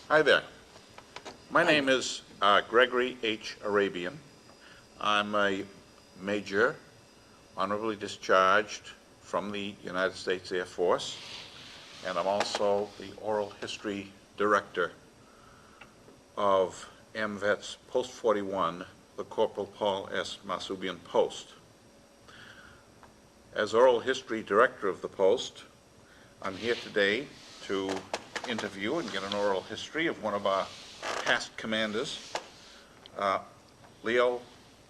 Hi there. My name is Gregory H. Arabian. I'm a major, honorably discharged from the United States Air Force, and I'm also the oral history director of AMVET's Post 41, the Corporal Paul S. Masubian Post. As oral history director of the post, I'm here today to interview and get an oral history of one of our past commanders, Leo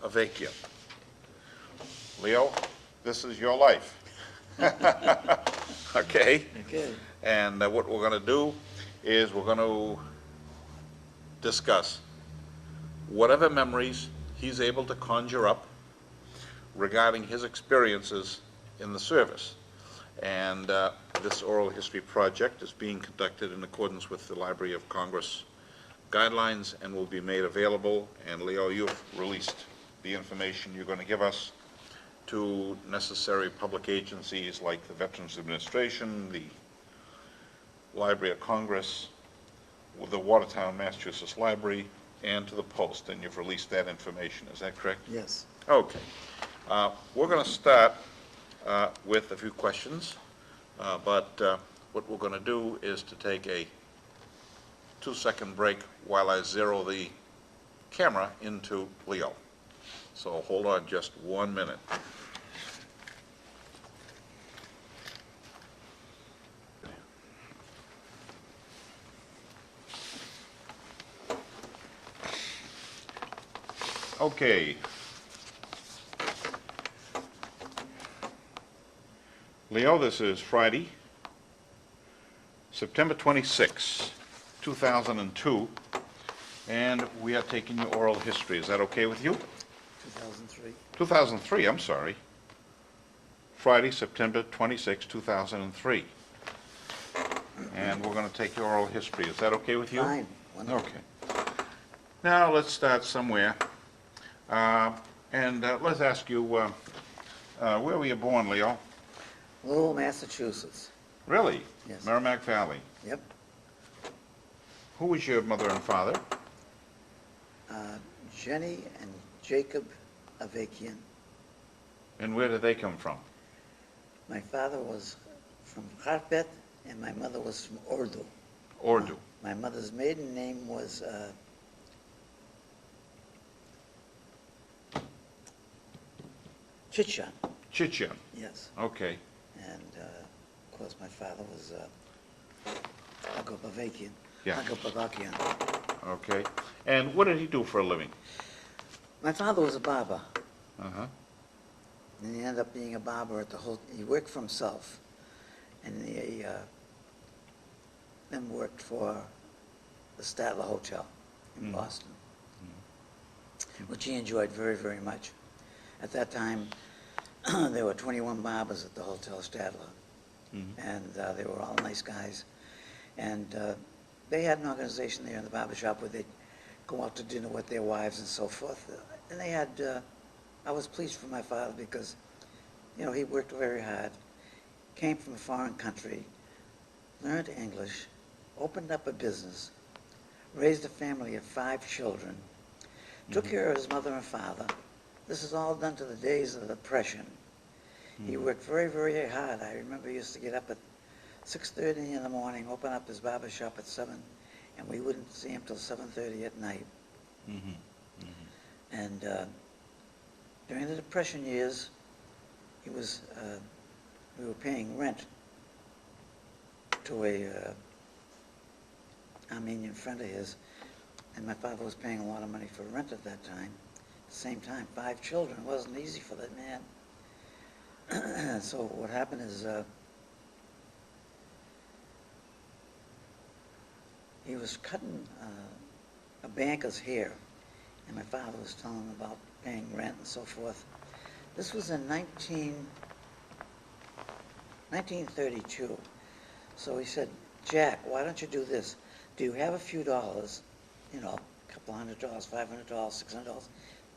Avakian. Leo, this is your life. Okay? Okay. And what we're going to do is we're going to discuss whatever memories he's able to conjure up regarding his experiences in the service. And this oral history project is being conducted in accordance with the Library of Congress guidelines and will be made available. And Leo, you've released the information you're going to give us to necessary public agencies like the Veterans Administration, the Library of Congress, the Watertown, Massachusetts Library, and to the Post. And you've released that information. Is that correct? Yes. Okay. We're going to start with a few questions, but what we're going to do is to take a 2-second break while I zero the camera into Leo. So hold on just 1 minute. Okay. Leo, this is Friday, September 26, 2002, and we are taking your oral history. Is that okay with you? 2003. 2003, I'm sorry. Friday, September 26, 2003. And we're going to take your oral history. Is that okay with you? Fine. Wonderful. Okay. Now let's start somewhere. Let's ask you, where were you born, Leo? Lowell, Massachusetts. Really? Yes. Merrimack Valley. Yep. Who was your mother and father? Jenny and Jacob Avakian. And where did they come from? My father was from Kharpet and my mother was from Urdu. Urdu. My mother's maiden name was Chichan. Chichan. Yes. Okay. And of course my father was Avakian. Yeah. Avakian. Okay. And what did he do for a living? My father was a barber. Uh-huh. And he ended up being a barber at the whole. He worked for himself, and he then worked for the Statler Hotel in Boston, which he enjoyed very, very much. At that time, there were 21 barbers at the Hotel Statler, and they were all nice guys. And they had an organization there in the barber shop where they'd go out to dinner with their wives and so forth. And they had. I was pleased for my father because, you know, he worked very hard, came from a foreign country, learned English, opened up a business, raised a family of 5 children, took care of his mother and father. This is all done to the days of the Depression. He worked very, very hard. I remember he used to get up at 6:30 in the morning, open up his barber shop at 7, and we wouldn't see him till 7:30 at night. And during the Depression years, he was, we were paying rent to a Armenian friend of his, and my father was paying a lot of money for rent at that time. At the same time, 5 children, it wasn't easy for that man. So what happened is, he was cutting a banker's hair, and my father was telling him about paying rent and so forth. This was in 1932. So he said, Jack, why don't you do this? Do you have a few dollars, you know, a couple $100, $500, $600,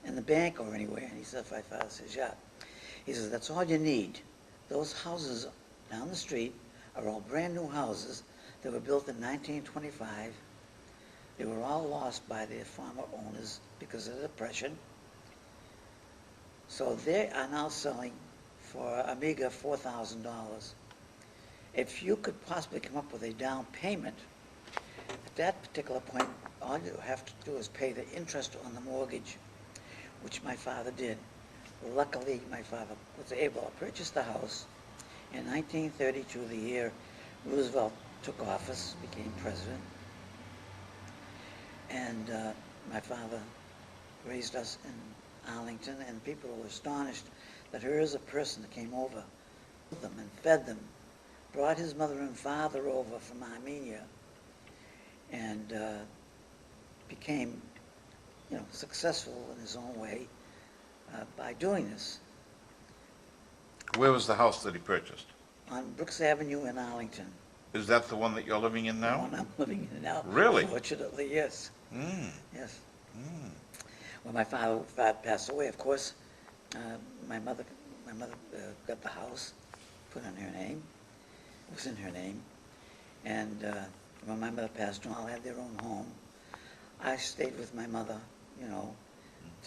in the bank or anywhere? And he said, my father says, yeah. He says, that's all you need. Those houses down the street are all brand new houses that were built in 1925 They were all lost by their former owners because of the Depression. So they are now selling for a meager $4,000. If you could possibly come up with a down payment, at that particular point, all you have to do is pay the interest on the mortgage, which my father did. Luckily, my father was able to purchase the house. In 1932, the year Roosevelt took office, became president, and my father raised us in Arlington, and people were astonished that here is a person that came over, fed them and fed them, brought his mother and father over from Armenia, and became, successful in his own way by doing this. Where was the house that he purchased? On Brooks Avenue in Arlington. Is that the one that you're living in The now? one I'm living in now. Really? Fortunately, yes. Mm. Yes. Mm. When my father passed away, of course, my mother got the house, put in her name. It was in her name. And when my mother passed on, all had their own home. I stayed with my mother,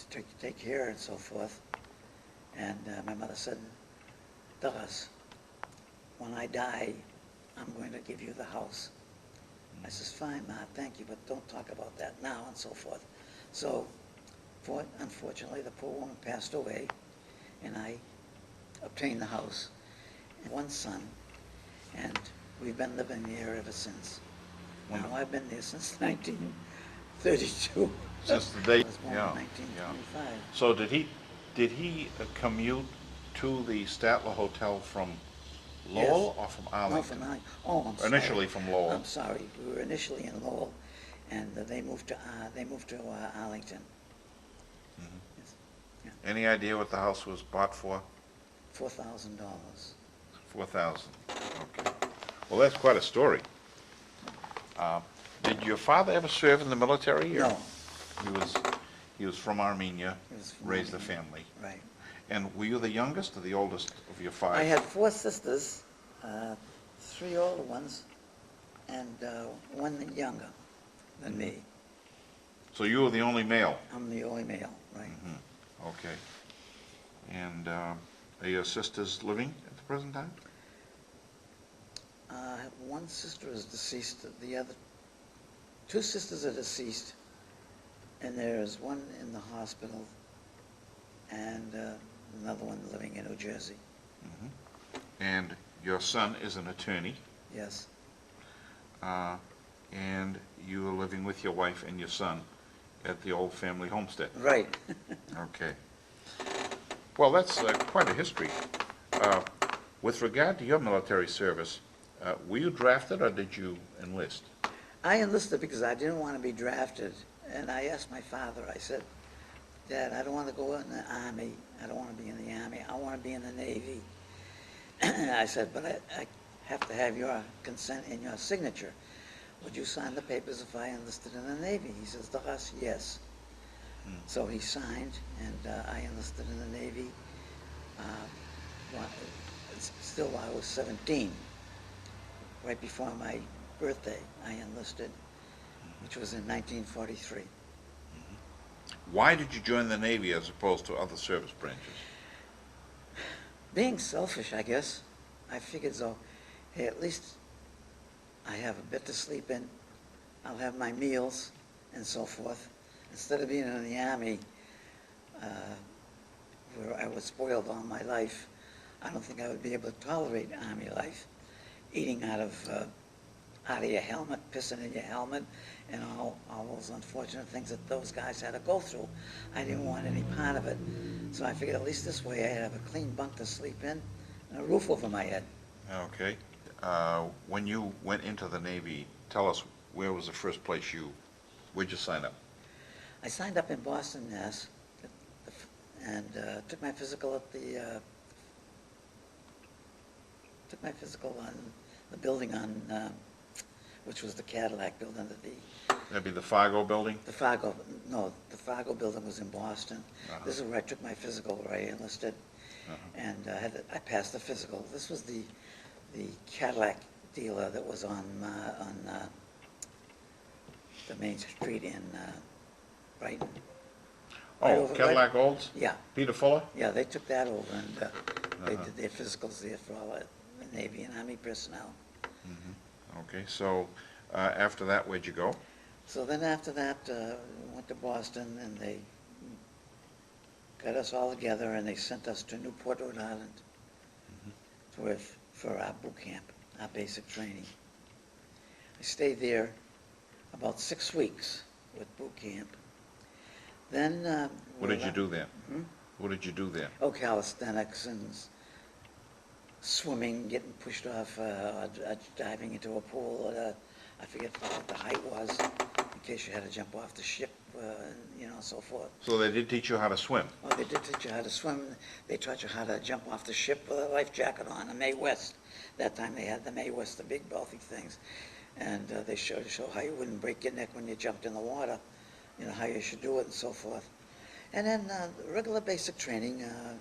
to take care and so forth. And my mother said, Douglas, when I die, I'm going to give you the house. I says, fine, Ma, thank you, but don't talk about that now, and so forth. So, unfortunately, the poor woman passed away, and I obtained the house. One son, and we've been living there ever since. Now, I've been there since 1932. Since the day, I was born in 1925. So did he commute to the Statler Hotel from Lowell or from Arlington? No, from Arlington. Oh, I'm sorry. Initially from Lowell. I'm sorry. We were initially in Lowell, and they moved to Arlington. Mhm. Yes. Yeah. Any idea what the house was bought for? $4,000. 4,000. Okay. Well, that's quite a story. Did your father ever serve in the military? Or No. He was from Armenia, He was from raised a Armenia. family. Right. And were you the youngest or the oldest of your five? I had 4 sisters, 3 older ones, and 1 younger than me. So you were the only male? I'm the only male, right? Mm-hmm. Okay. And are your sisters living at the present time? One sister is deceased. The other 2 sisters are deceased, and there's one in the hospital, and another one living in New Jersey. Mm-hmm. And your son is an attorney, Yes. and you are living with your wife and your son at the old family homestead. Right. Okay. Well, that's quite a history. With regard to your military service, were you drafted or did you enlist? I enlisted because I didn't want to be drafted, and I asked my father, I said, Dad, I don't want to go in the Army. I don't want to be in the Army. I want to be in the Navy. I said, but I have to have your consent and your signature. Would you sign the papers if I enlisted in the Navy? He says, Douglas, yes. So he signed, and I enlisted in the Navy. Still, I was 17. Right before my birthday, I enlisted, which was in 1943. Why did you join the Navy as opposed to other service branches? Being selfish, I guess. I figured, so, hey, at least I have a bed to sleep in. I'll have my meals and so forth. Instead of being in the Army, where I was spoiled all my life, I don't think I would be able to tolerate Army life. Eating out of your helmet, pissing in your helmet, and all those unfortunate things that those guys had to go through. I didn't want any part of it. So I figured at least this way I'd have a clean bunk to sleep in and a roof over my head. Okay. When you went into the Navy, tell us, where was the first place where'd you sign up? I signed up in Boston, Mass, and took my physical at on the building on, which was the Cadillac building, That'd be the Fargo building? the Fargo building was in Boston. This is where I took my physical, where I enlisted, and I passed the physical. This was the the main street in Brighton. Right Oh, over- Cadillac Olds? Yeah, Peter Fuller? yeah, they took that over, and they Uh-huh. did their physicals there for all the Navy and Army personnel. Okay, so after that, where'd you go? So then after that, went to Boston, and they got us all together, and they sent us to Newport, Rhode Island for our boot camp, our basic training. I stayed there about 6 weeks with boot camp. Then... What did you do there? Hmm? What did you do there? Oh, calisthenics and swimming, getting pushed off, diving into a pool. I forget what the height was, in case you had to jump off the ship, so forth. So they did teach you how to swim? Oh, they did teach you how to swim. They taught you how to jump off the ship with a life jacket on, a Mae West. That time they had the Mae West, the big bulky things. And they showed how you wouldn't break your neck when you jumped in the water, how you should do it and so forth. And then regular basic training, I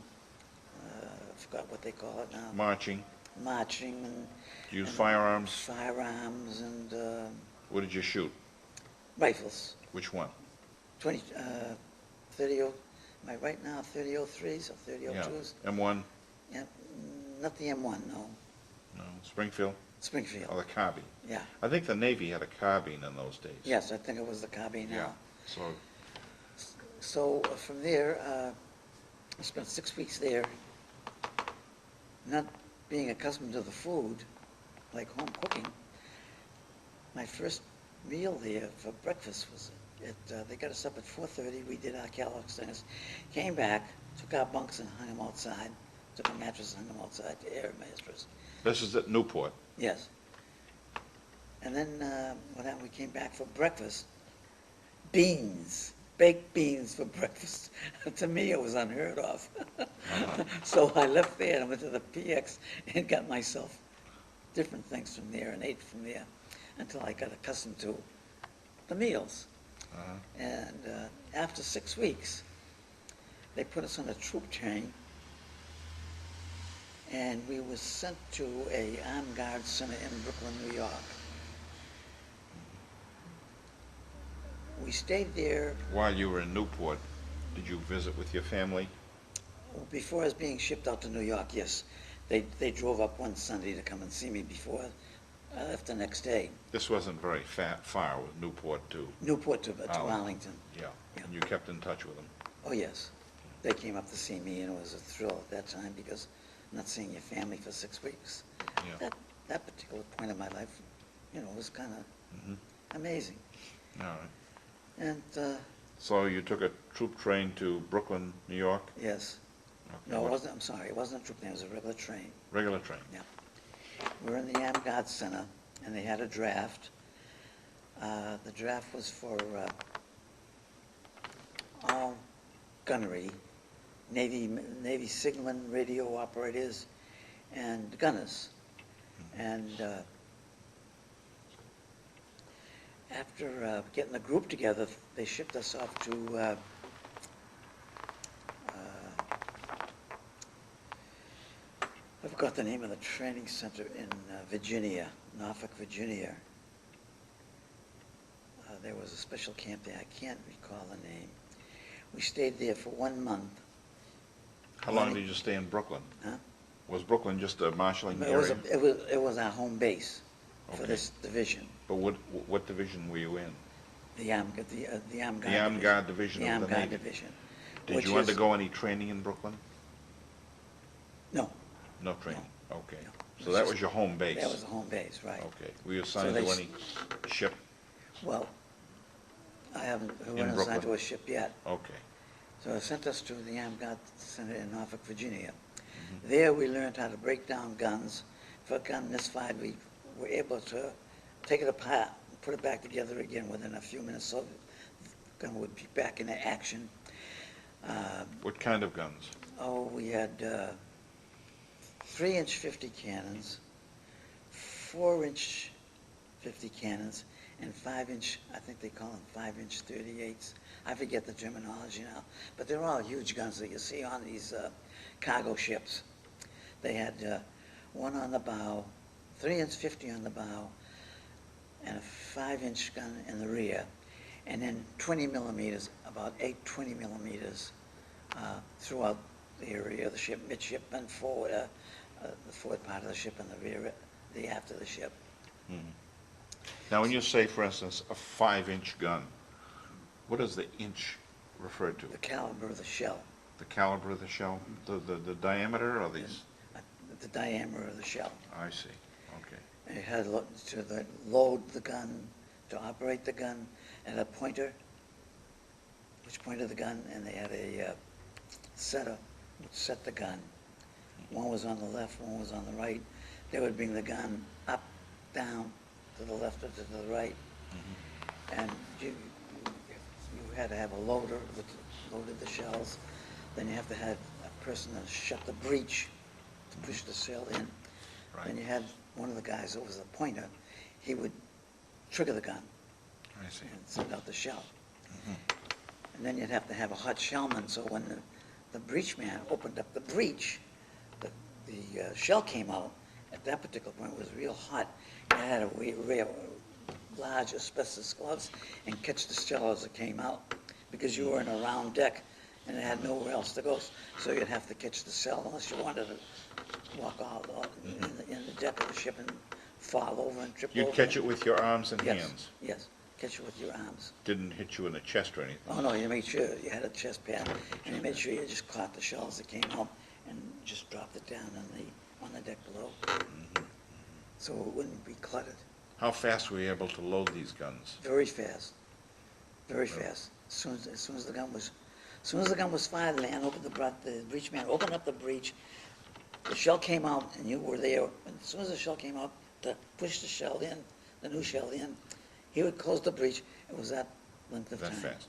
forgot what they call it now. Marching? Marching and... Use and firearms? Firearms and What did you shoot? rifles. Which one? 30, am I right now, 3003s or 3002s? Yeah. M1? Yeah, not the M1, no. No. Springfield? Springfield, Oh, the carbine. yeah. I think the Navy had a carbine in those days. Yes, I think it was the carbine Yeah. now. So, So from there, I spent 6 weeks there, not being accustomed to the food, like home cooking. My first meal there for breakfast was they got us up at 4:30. We did our calisthenics, came back, took our bunks and hung them outside. Took a mattress and hung them outside to air mattress. this is at Newport. Yes. And then when we came back for breakfast, beans, baked beans for breakfast. To me, it was unheard of. So I left there and went to the PX and got myself different things from there and ate from there until I got accustomed to the meals. And after 6 weeks, they put us on a troop train, and we were sent to a armed guard center in Brooklyn, New York. We stayed there. While you were in Newport, did you visit with your family? Before I was being shipped out to New York, yes. They drove up one Sunday to come and see me before I left the next day. This wasn't very far with Newport to... Newport to Arlington. Arlington. Yeah. Yeah. And you kept in touch with them? Oh, yes. They came up to see me, and it was a thrill at that time because not seeing your family for 6 weeks. Yeah. That particular point in my life, was kind of Mhm. amazing. All right. And, So you took a troop train to Brooklyn, New York? yes. Okay, No, it what- wasn't, I'm sorry, it wasn't a troop train, it was a regular train. Regular train? We were in the Armed Guard Center, and they had a draft. The draft was for all gunnery, Navy signalmen, radio operators, and gunners. And after getting the group together, they shipped us off to I forgot the name of the training center in Virginia, Norfolk, Virginia. There was a special camp there. I can't recall the name. We stayed there for 1 month. How long did you stay in Brooklyn? Huh? Was Brooklyn just a marshalling It was, area? it was our home base for Okay. this division, But what division were you in? the Armed Guard The Armed Division. Guard Division The of Armed the Guard Navy? Division. Did which you is- undergo any training in Brooklyn? No, No training? Okay. No. So It's that just- was your home base? that was the home base, right. Okay. Were you assigned they to s- any ship? Well, we weren't Brooklyn? assigned to a ship yet. Okay. So they sent us to the Armed Guard Center in Norfolk, Virginia. Mm-hmm. There we learned how to break down guns. If a gun misfired, we were able to take it apart, put it back together again within a few minutes so the gun would be back into action. What kind of guns? We had 3-inch 50 cannons, 4-inch 50 cannons, and 5-inch, I think they call them 5-inch 38s. I forget the terminology now, but they're all huge guns that you see on these cargo ships. They had one on the bow, 3-inch 50 on the bow, and a 5-inch gun in the rear, and then 20 millimeters, about 8 20 millimeters throughout the area of the ship, midship and forward, the forward part of the ship and the rear, the aft of the ship. Now, when you say, for instance, a 5-inch gun, what does the inch refer to? The caliber of the shell, The caliber of the shell, the diameter or these? the diameter of the shell. I see, okay. And it had to load the gun, to operate the gun, and a pointer, which pointed the gun, and they had a setter, which set the gun. One was on the left, one was on the right. They would bring the gun up, down, to the left or to the right. And you had to have a loader that loaded the shells. Then you have to have a person to shut the breech to push the shell in. Right. Then you had one of the guys that was the pointer, he would trigger the gun I see. and send out the shell. And then you'd have to have a hot shellman, so when the breech man opened up the breech, the shell came out. At that particular point, it was real hot. You had to wear large asbestos gloves and catch the shell as it came out, because you were in a round deck and it had nowhere else to go. So you'd have to catch the shell unless you wanted to walk out in the deck of the ship and fall over and trip over. You'd catch it with your arms and Yes, hands? yes, catch it with your arms. Didn't hit you in the chest or anything? Oh, no, you made sure you had a chest pad, and you made sure you just caught the shells that came out and just dropped it down on the deck below, so it wouldn't be cluttered. How fast were you able to load these guns? Very fast, very fast. As soon as the gun was fired, the man opened the breech man opened up the breech. The shell came out, and you were there. And as soon as the shell came out, to push the shell in, the new shell in, he would close the breech. It was that length of time. That fast?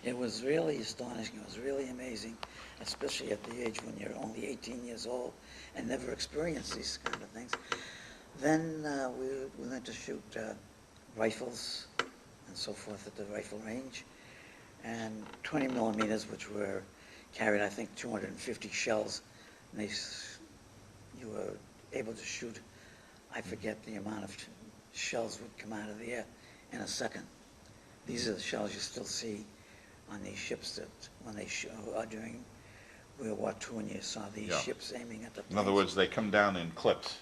It was really astonishing. It was really amazing, especially at the age when you're only 18 years old and never experienced these kind of things. Then we went to shoot rifles and so forth at the rifle range, and 20 millimeters, which were carried, I think, 250 shells. And you were able to shoot, I forget the amount of shells would come out of the air in a second. These are the shells you still see on these ships that when they are during World War II, and you saw these ships aiming at the planes. In other words, they come down in clips.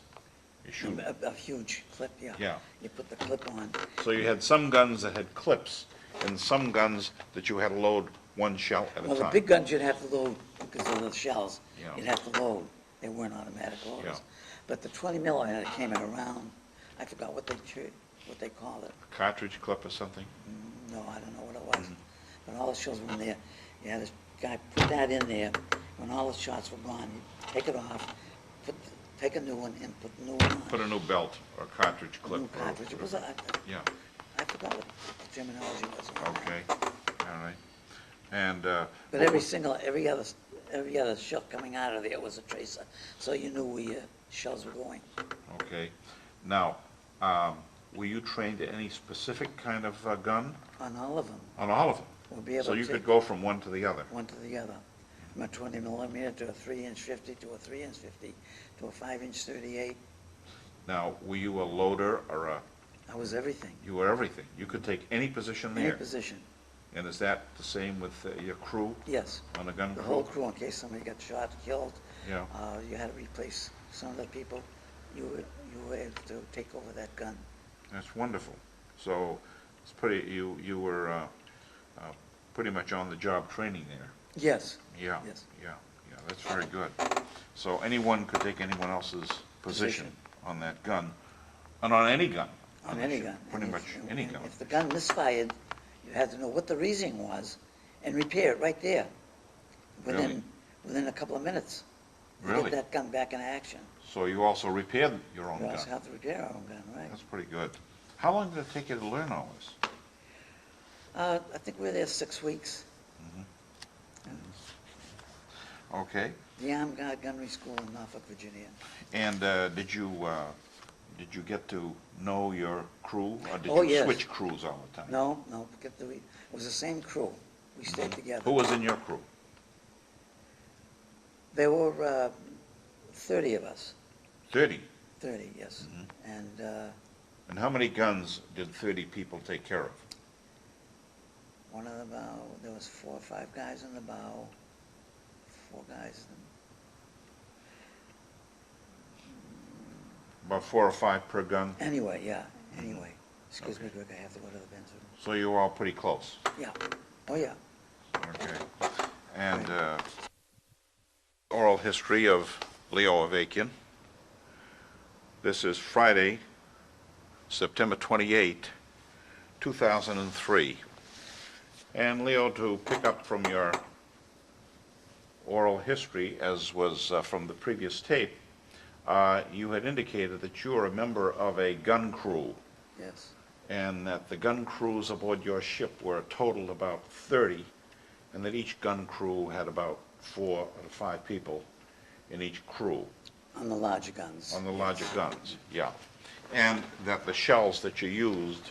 You shoot. A huge clip, yeah. Yeah. You put the clip on. So you had some guns that had clips and some guns that you had to load one shell at a Well, the time. big guns you'd have to load because of the shells. Yeah. You'd have to load. They weren't automatic loaders. Yeah. But the 20 millimeter came around, I forgot what they called it. A cartridge clip or something? No, I don't know what it was. But all the shells were in there. You had this guy put that in there. When all the shots were gone, he'd take it off, take a new one and put a new one on. Put a new belt or cartridge A clip. new or- cartridge. It was, Yeah, I forgot what the terminology was. on that. okay, all right. And, But every other shell coming out of there was a tracer, so you knew where your shells were going. okay. Now, were you trained to any specific kind of gun? On all of them, On all of them? we'll be able So to you take could go from one to the other? one to the other. From a 20 millimeter to a 3-inch 50, to a 3-inch 50, to a 5-inch 38. Now, were you a loader or I was everything, you were everything? You could take any position any there? position. And is that the same with your crew Yes, on a gun the crew? whole crew, in case somebody got shot, killed, Yeah, you had to replace some of the people. You were able to take over that gun. that's wonderful. So it's you were pretty much on the job training there. Yes, Yeah, Yes. yeah, that's very good. So anyone could take anyone else's position Position. on that gun, and on any gun. on the any ship, gun. Pretty And much if- any and gun. If the gun misfired, you had to know what the reason was and repair it right there, Really? within a couple of minutes. To Really? get that gun back in action. So you also repaired your own We also gun. have to repair our own gun, right? That's pretty good. How long did it take you to learn all this? I think we were there 6 weeks. Okay. The Armed Guard Gunnery School in Norfolk, Virginia. And did you get to know your crew, or did Oh, you yes. switch crews all the time? No, it was the same crew. We stayed together. Who was in your crew? There were 30 of us, 30. 30, yes. And And how many guns did 30 people take care of? One of the bow, there was 4 or 5 guys in the bow, 4 guys About 4 or 5 per gun? anyway, yeah, anyway. Excuse me, Greg, I have to go to the bathroom. So you were all pretty close? Yeah, oh yeah. Okay. And oral history of Leo Avakian. This is Friday, September 28, 2003. And Leo, to pick up from your oral history, as was from the previous tape, you had indicated that you were a member of a gun crew, Yes, and that the gun crews aboard your ship were a total about 30, and that each gun crew had about 4 or 5 people in each crew. on the larger guns. On the larger guns, yeah. And that the shells that you used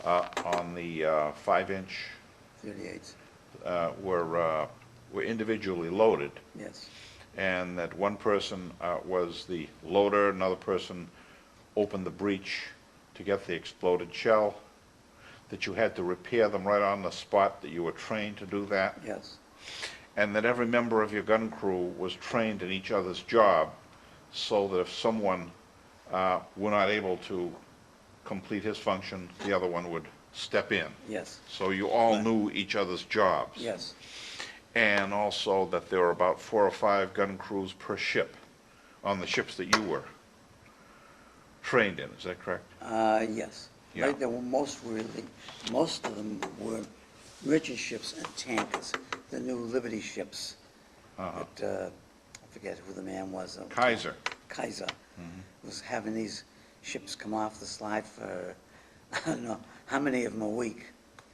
on the 5-inch 38s, were individually loaded, yes, and that one person was the loader, another person opened the breech to get the exploded shell, that you had to repair them right on the spot, that you were trained to do that, yes, and that every member of your gun crew was trained in each other's job, so that if someone were not able to complete his function, the other one would step in. yes, So you all Right. knew each other's jobs. yes, And also that there were about 4 or 5 gun crews per ship on the ships that you were trained in, is that correct? yes. Yeah. Right, there were most of them were merchant ships and tankers, the new Liberty ships. Uh-huh. That, I forget who the man was. Kaiser. Kaiser was having these ships come off the slide for, I don't know, how many of them a week.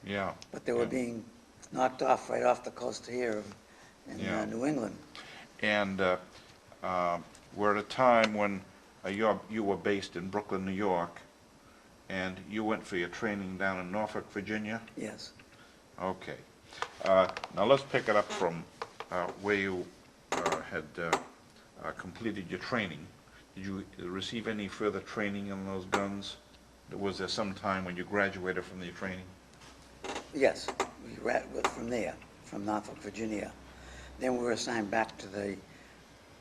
Yeah. But they were Yeah. being knocked off right off the coast here in Yeah. New England. And we're at a time when you were based in Brooklyn, New York, and you went for your training down in Norfolk, Virginia? Yes. Okay. Now let's pick it up from where you had completed your training. Did you receive any further training in those guns? Was there some time when you graduated from your training? Yes, from there, from Norfolk, Virginia. Then we were assigned back to the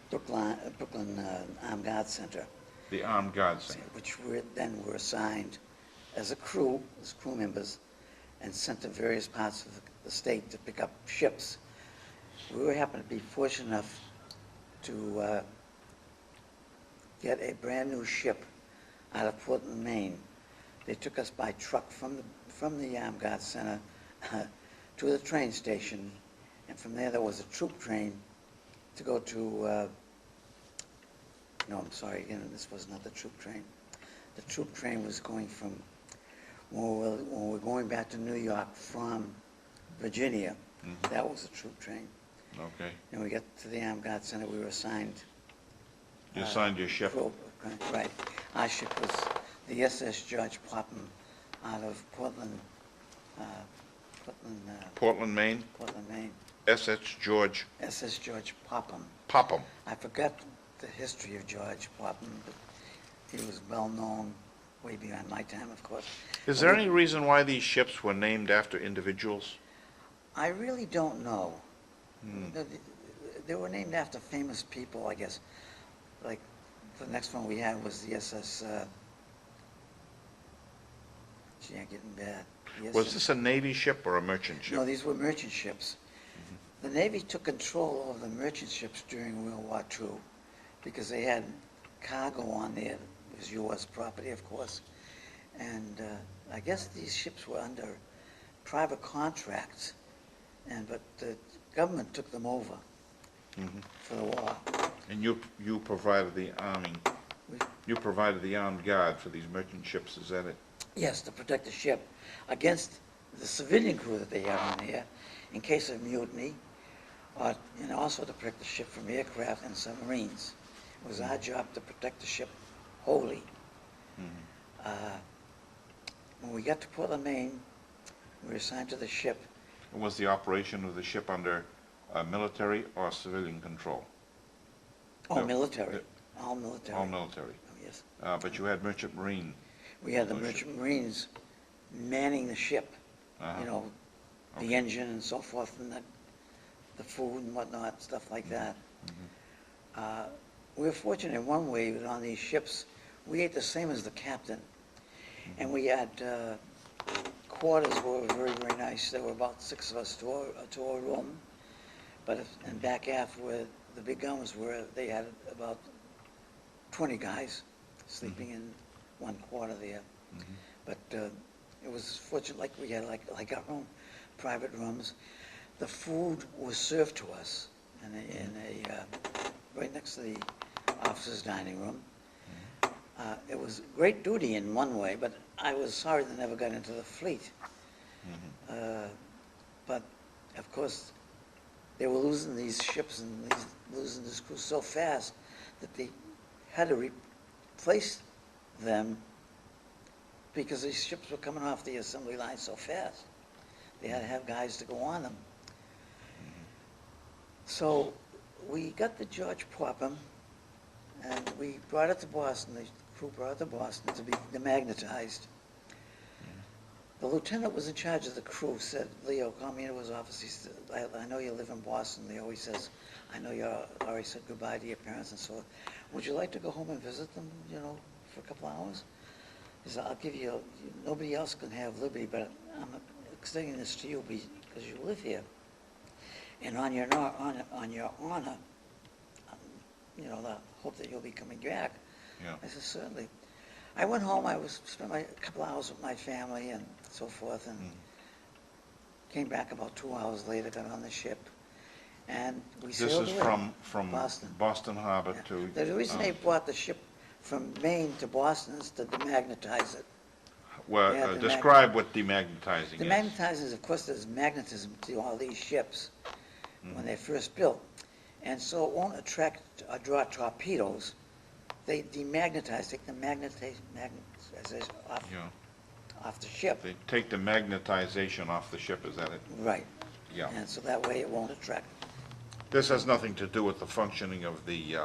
Brooklyn Armed Guard Center, The Armed Guards Center. which then were assigned as a crew, as crew members, and sent to various parts of the state to pick up ships. We happened to be fortunate enough to get a brand-new ship out of Portland, Maine. They took us by truck from the Armed Guard Center to the train station, and from there was a troop train to go to, no, I'm sorry, again, this was not the troop train. The troop train was going from, when we were going back to New York from Virginia, that was a troop train. Okay. And we got to the Armed Guard Center, we were assigned. You assigned your ship? Right. Our ship was the SS George Popham out of Portland, Portland, Maine? Portland, Maine. SS George SS George Popham. Popham. I forgot the history of George Popham, but he was well known way beyond my time, of course. Is there any reason why these ships were named after individuals? I really don't know. They were named after famous people, I guess. Like, the next one we had was the SS, gee, I'm getting bad. The Was SS this a Navy ship or a merchant ship? No, these were merchant ships. The Navy took control of the merchant ships during World War II because they had cargo on there. It was U.S. property, of course. And I guess these ships were under private contracts, but the government took them over for the war. And you provided the arming, you provided the armed guard for these merchant ships, is that it? Yes, to protect the ship against the civilian crew that they have on here in case of mutiny, and also to protect the ship from aircraft and submarines. It was our job to protect the ship wholly. When we got to Portland, Maine, we were assigned to the ship. Was the operation of the ship under military or civilian control? Oh, No, military. All military. All military. Oh, yes. But you had merchant marine. We had the Those merchant marines manning the ship, Uh-huh. you know, the Okay. engine and so forth, and the food and whatnot, stuff like that. We were fortunate in one way that on these ships, we ate the same as the captain. And we had quarters were very, very nice. There were about 6 of us to a room. And back aft where the big guns were, they had about 20 guys sleeping in one quarter there. But it was fortunate, like we had like our own private rooms. The food was served to us in a right next to the officers' dining room. It was great duty in one way, but I was sorry they never got into the fleet. But of course, they were losing these ships and losing this crew so fast that they had to replace them because these ships were coming off the assembly line so fast. They had to have guys to go on them. So we got the George Popham, and we brought it to Boston. The crew brought it to Boston to be demagnetized. The lieutenant was in charge of the crew, said, Leo, call me into his office. He said, I know you live in Boston. He always says, I know you already said goodbye to your parents and so on. Would you like to go home and visit them, you know, for a couple hours? He said, I'll give you, nobody else can have liberty, but I'm extending this to you because you live here. And on your honor, you know, the hope that you'll be coming back. Yeah. I said, certainly. I went home, spent a couple hours with my family and so forth, and came back about 2 hours later, got on the ship, and we This sailed is away. from Boston. Boston Harbor to... The reason they brought the ship from Maine to Boston is to demagnetize it. Well, Yeah, describe what demagnetizing is. Demagnetizing is, of course, there's magnetism to all these ships when they're first built. And so it won't attract or draw torpedoes. They demagnetize, take the magnets off, Yeah. off the ship. They take the magnetization off the ship, is that it? Right. Yeah. And so that way it won't attract. This has nothing to do with the functioning of the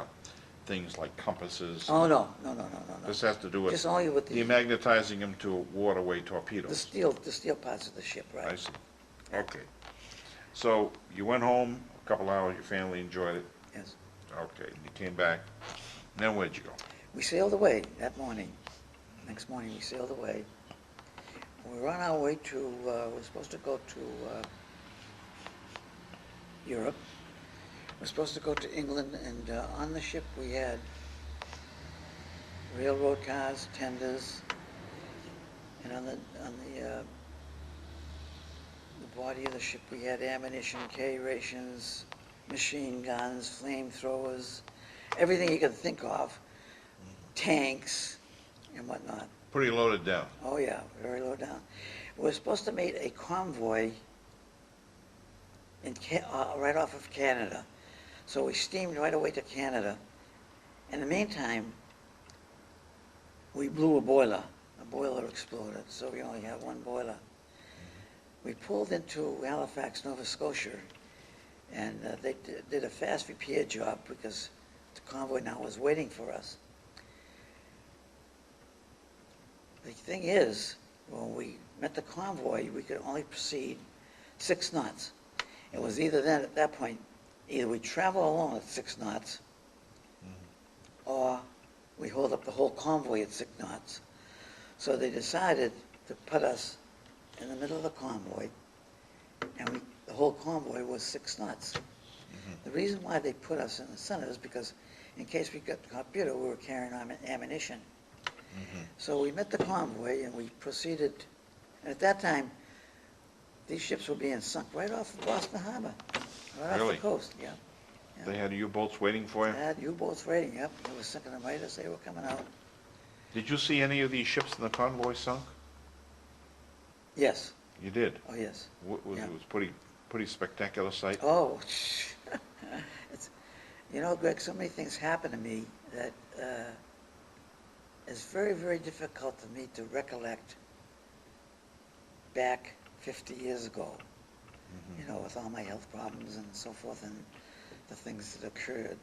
things like compasses. Oh, no. This has to do with Just only with the demagnetizing them to waterway torpedoes. the steel parts of the ship, right? I see. Okay. So you went home, a couple hours, your family enjoyed it. Yes. Okay, you came back. Then where'd you go? We sailed away that morning. Next morning, we sailed away. We were on our way to, we're supposed to go to Europe. We're supposed to go to England, and on the ship we had railroad cars, tenders, and on the body of the ship we had ammunition, K rations, machine guns, flamethrowers, everything you could think of, tanks and whatnot. Pretty loaded down. Oh yeah, very low down. We were supposed to meet a convoy in right off of Canada. So we steamed right away to Canada. In the meantime, we blew a boiler. A boiler exploded, so we only had one boiler. We pulled into Halifax, Nova Scotia, and they did a fast repair job because the convoy now was waiting for us. The thing is, when we met the convoy, we could only proceed 6 knots. It was either then, at that point, either we travel alone at 6 knots, or we hold up the whole convoy at 6 knots. So they decided to put us in the middle of the convoy, and the whole convoy was 6 knots. The reason why they put us in the center is because in case we got torpedoed, we were carrying ammunition. So we met the convoy and we proceeded, and at that time, these ships were being sunk right off of Boston Harbor, right off Really? the coast, yeah. They had U-boats waiting for you? They had U-boats waiting, yep, they were sinking them right as they were coming out. Did you see any of these ships in the convoy sunk? Yes, You did? oh yes. Yeah. It was pretty spectacular sight? Oh, you know, Greg, so many things happen to me that it's very, very difficult for me to recollect back 50 years ago, you know, with all my health problems and so forth and the things that occurred.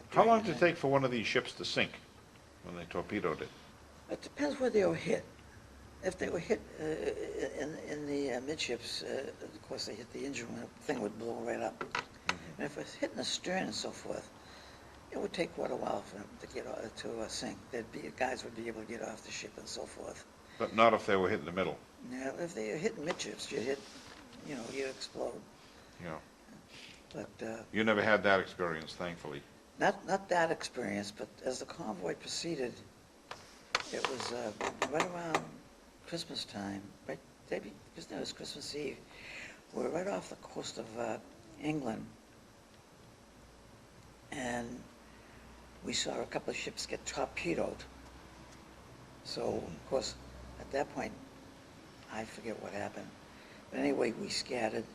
How long did it take for one of these ships to sink when they torpedoed it? It depends where they were hit. If they were hit in the midships, of course, they hit the engine, and the thing would blow right up. And if it was hitting the stern and so forth, it would take quite a while for them to get to sink. Guys would be able to get off the ship and so forth. But not if they were hit in the middle. Now, if they were hitting midships, you'd explode. Yeah. But You never had that experience, thankfully. not that experience, but as the convoy proceeded, it was right around Christmas time, right? Because that was Christmas Eve. We were right off the coast of England, and we saw a couple of ships get torpedoed. So, of course, at that point, I forget what happened. But anyway, we scattered,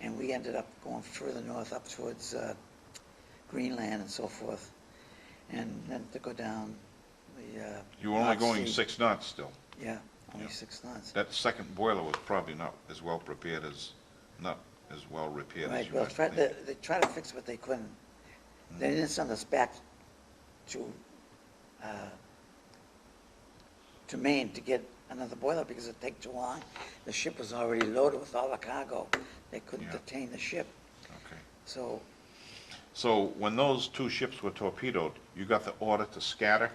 and we ended up going further north up towards Greenland and so forth, and then to go down the You were only North going Sea. 6 knots still. Yeah, only Yeah. 6 knots. That second boiler was probably not as well repaired as you Right, might well, think. they tried to fix what they couldn't. They didn't send us back to Maine to get another boiler because it'd take too long. The ship was already loaded with all the cargo. They couldn't Yeah. detain the ship. Okay. So, When those 2 ships were torpedoed, you got the order to scatter?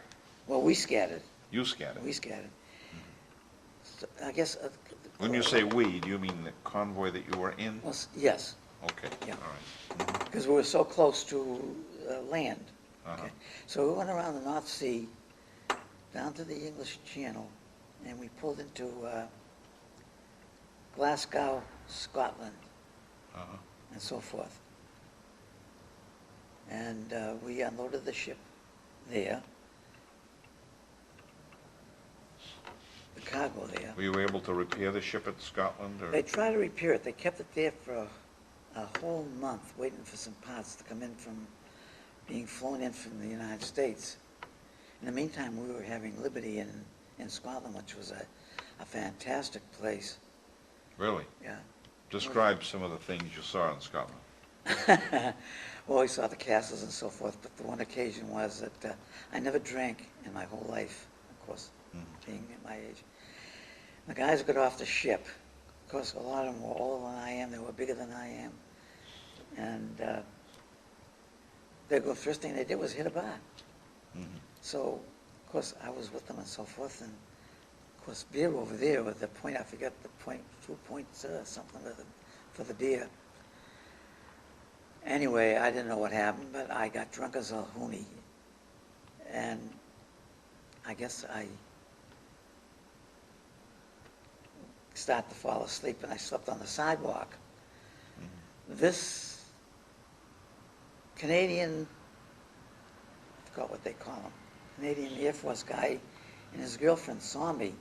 well, we scattered. You scattered? We scattered. So, I guess. When you say we, do you mean the convoy that you were in? Well, yes, Okay, Yeah. all right. because we were so close to land. Uh-huh. Okay. So we went around the North Sea, down to the English Channel, and we pulled into Glasgow, Scotland, Uh-huh. and so forth. And we unloaded the ship there, the cargo there. Were you able to repair the ship at Scotland, or? They tried to repair it. They kept it there for a whole month, waiting for some parts to come in from being flown in from the United States. In the meantime, we were having Liberty in Scotland, which was a fantastic place. Really? Yeah. Describe some of the things you saw in Scotland. Well, we saw the castles and so forth, but the one occasion was that I never drank in my whole life, of course, being at my age. The guys got off the ship. Of course, a lot of them were older than I am. They were bigger than I am. And the first thing they did was hit a bar. So, of course, I was with them and so forth. And, of course, beer over there with the point, I forget the point, 2 points something for the beer. Anyway, I didn't know what happened, but I got drunk as a hoonie. And I guess I started to fall asleep, and I slept on the sidewalk. This Canadian, I forgot what they call him, Canadian Air Force guy and his girlfriend saw me,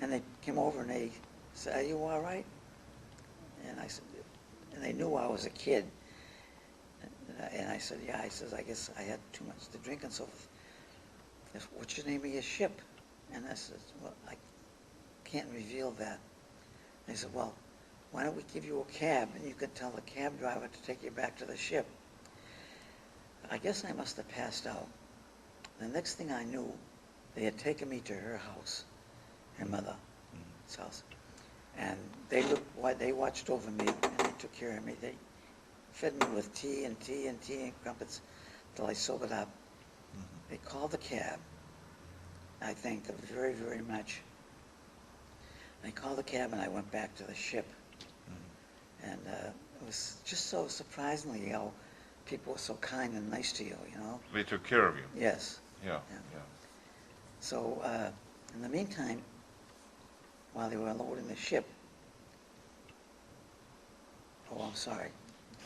and they came over and they said, "Are you all right?" And I said, and they knew I was a kid. And I said, "Yeah." I says, "I guess I had too much to drink and so forth." They said, "What's your name of your ship?" And I said, "Well, I can't reveal that." They said, "Well, why don't we give you a cab and you can tell the cab driver to take you back to the ship." I guess I must have passed out. The next thing I knew, they had taken me to her house, her mother's house. And they watched over me and they took care of me. They fed me with tea and crumpets till I sobered up. They called the cab. I thanked them very, very much. They called the cab and I went back to the ship. And it was just so surprisingly how people were so kind and nice to you, you know? They took care of you? Yes. Yeah. So, in the meantime, while they were unloading the ship, oh, I'm sorry,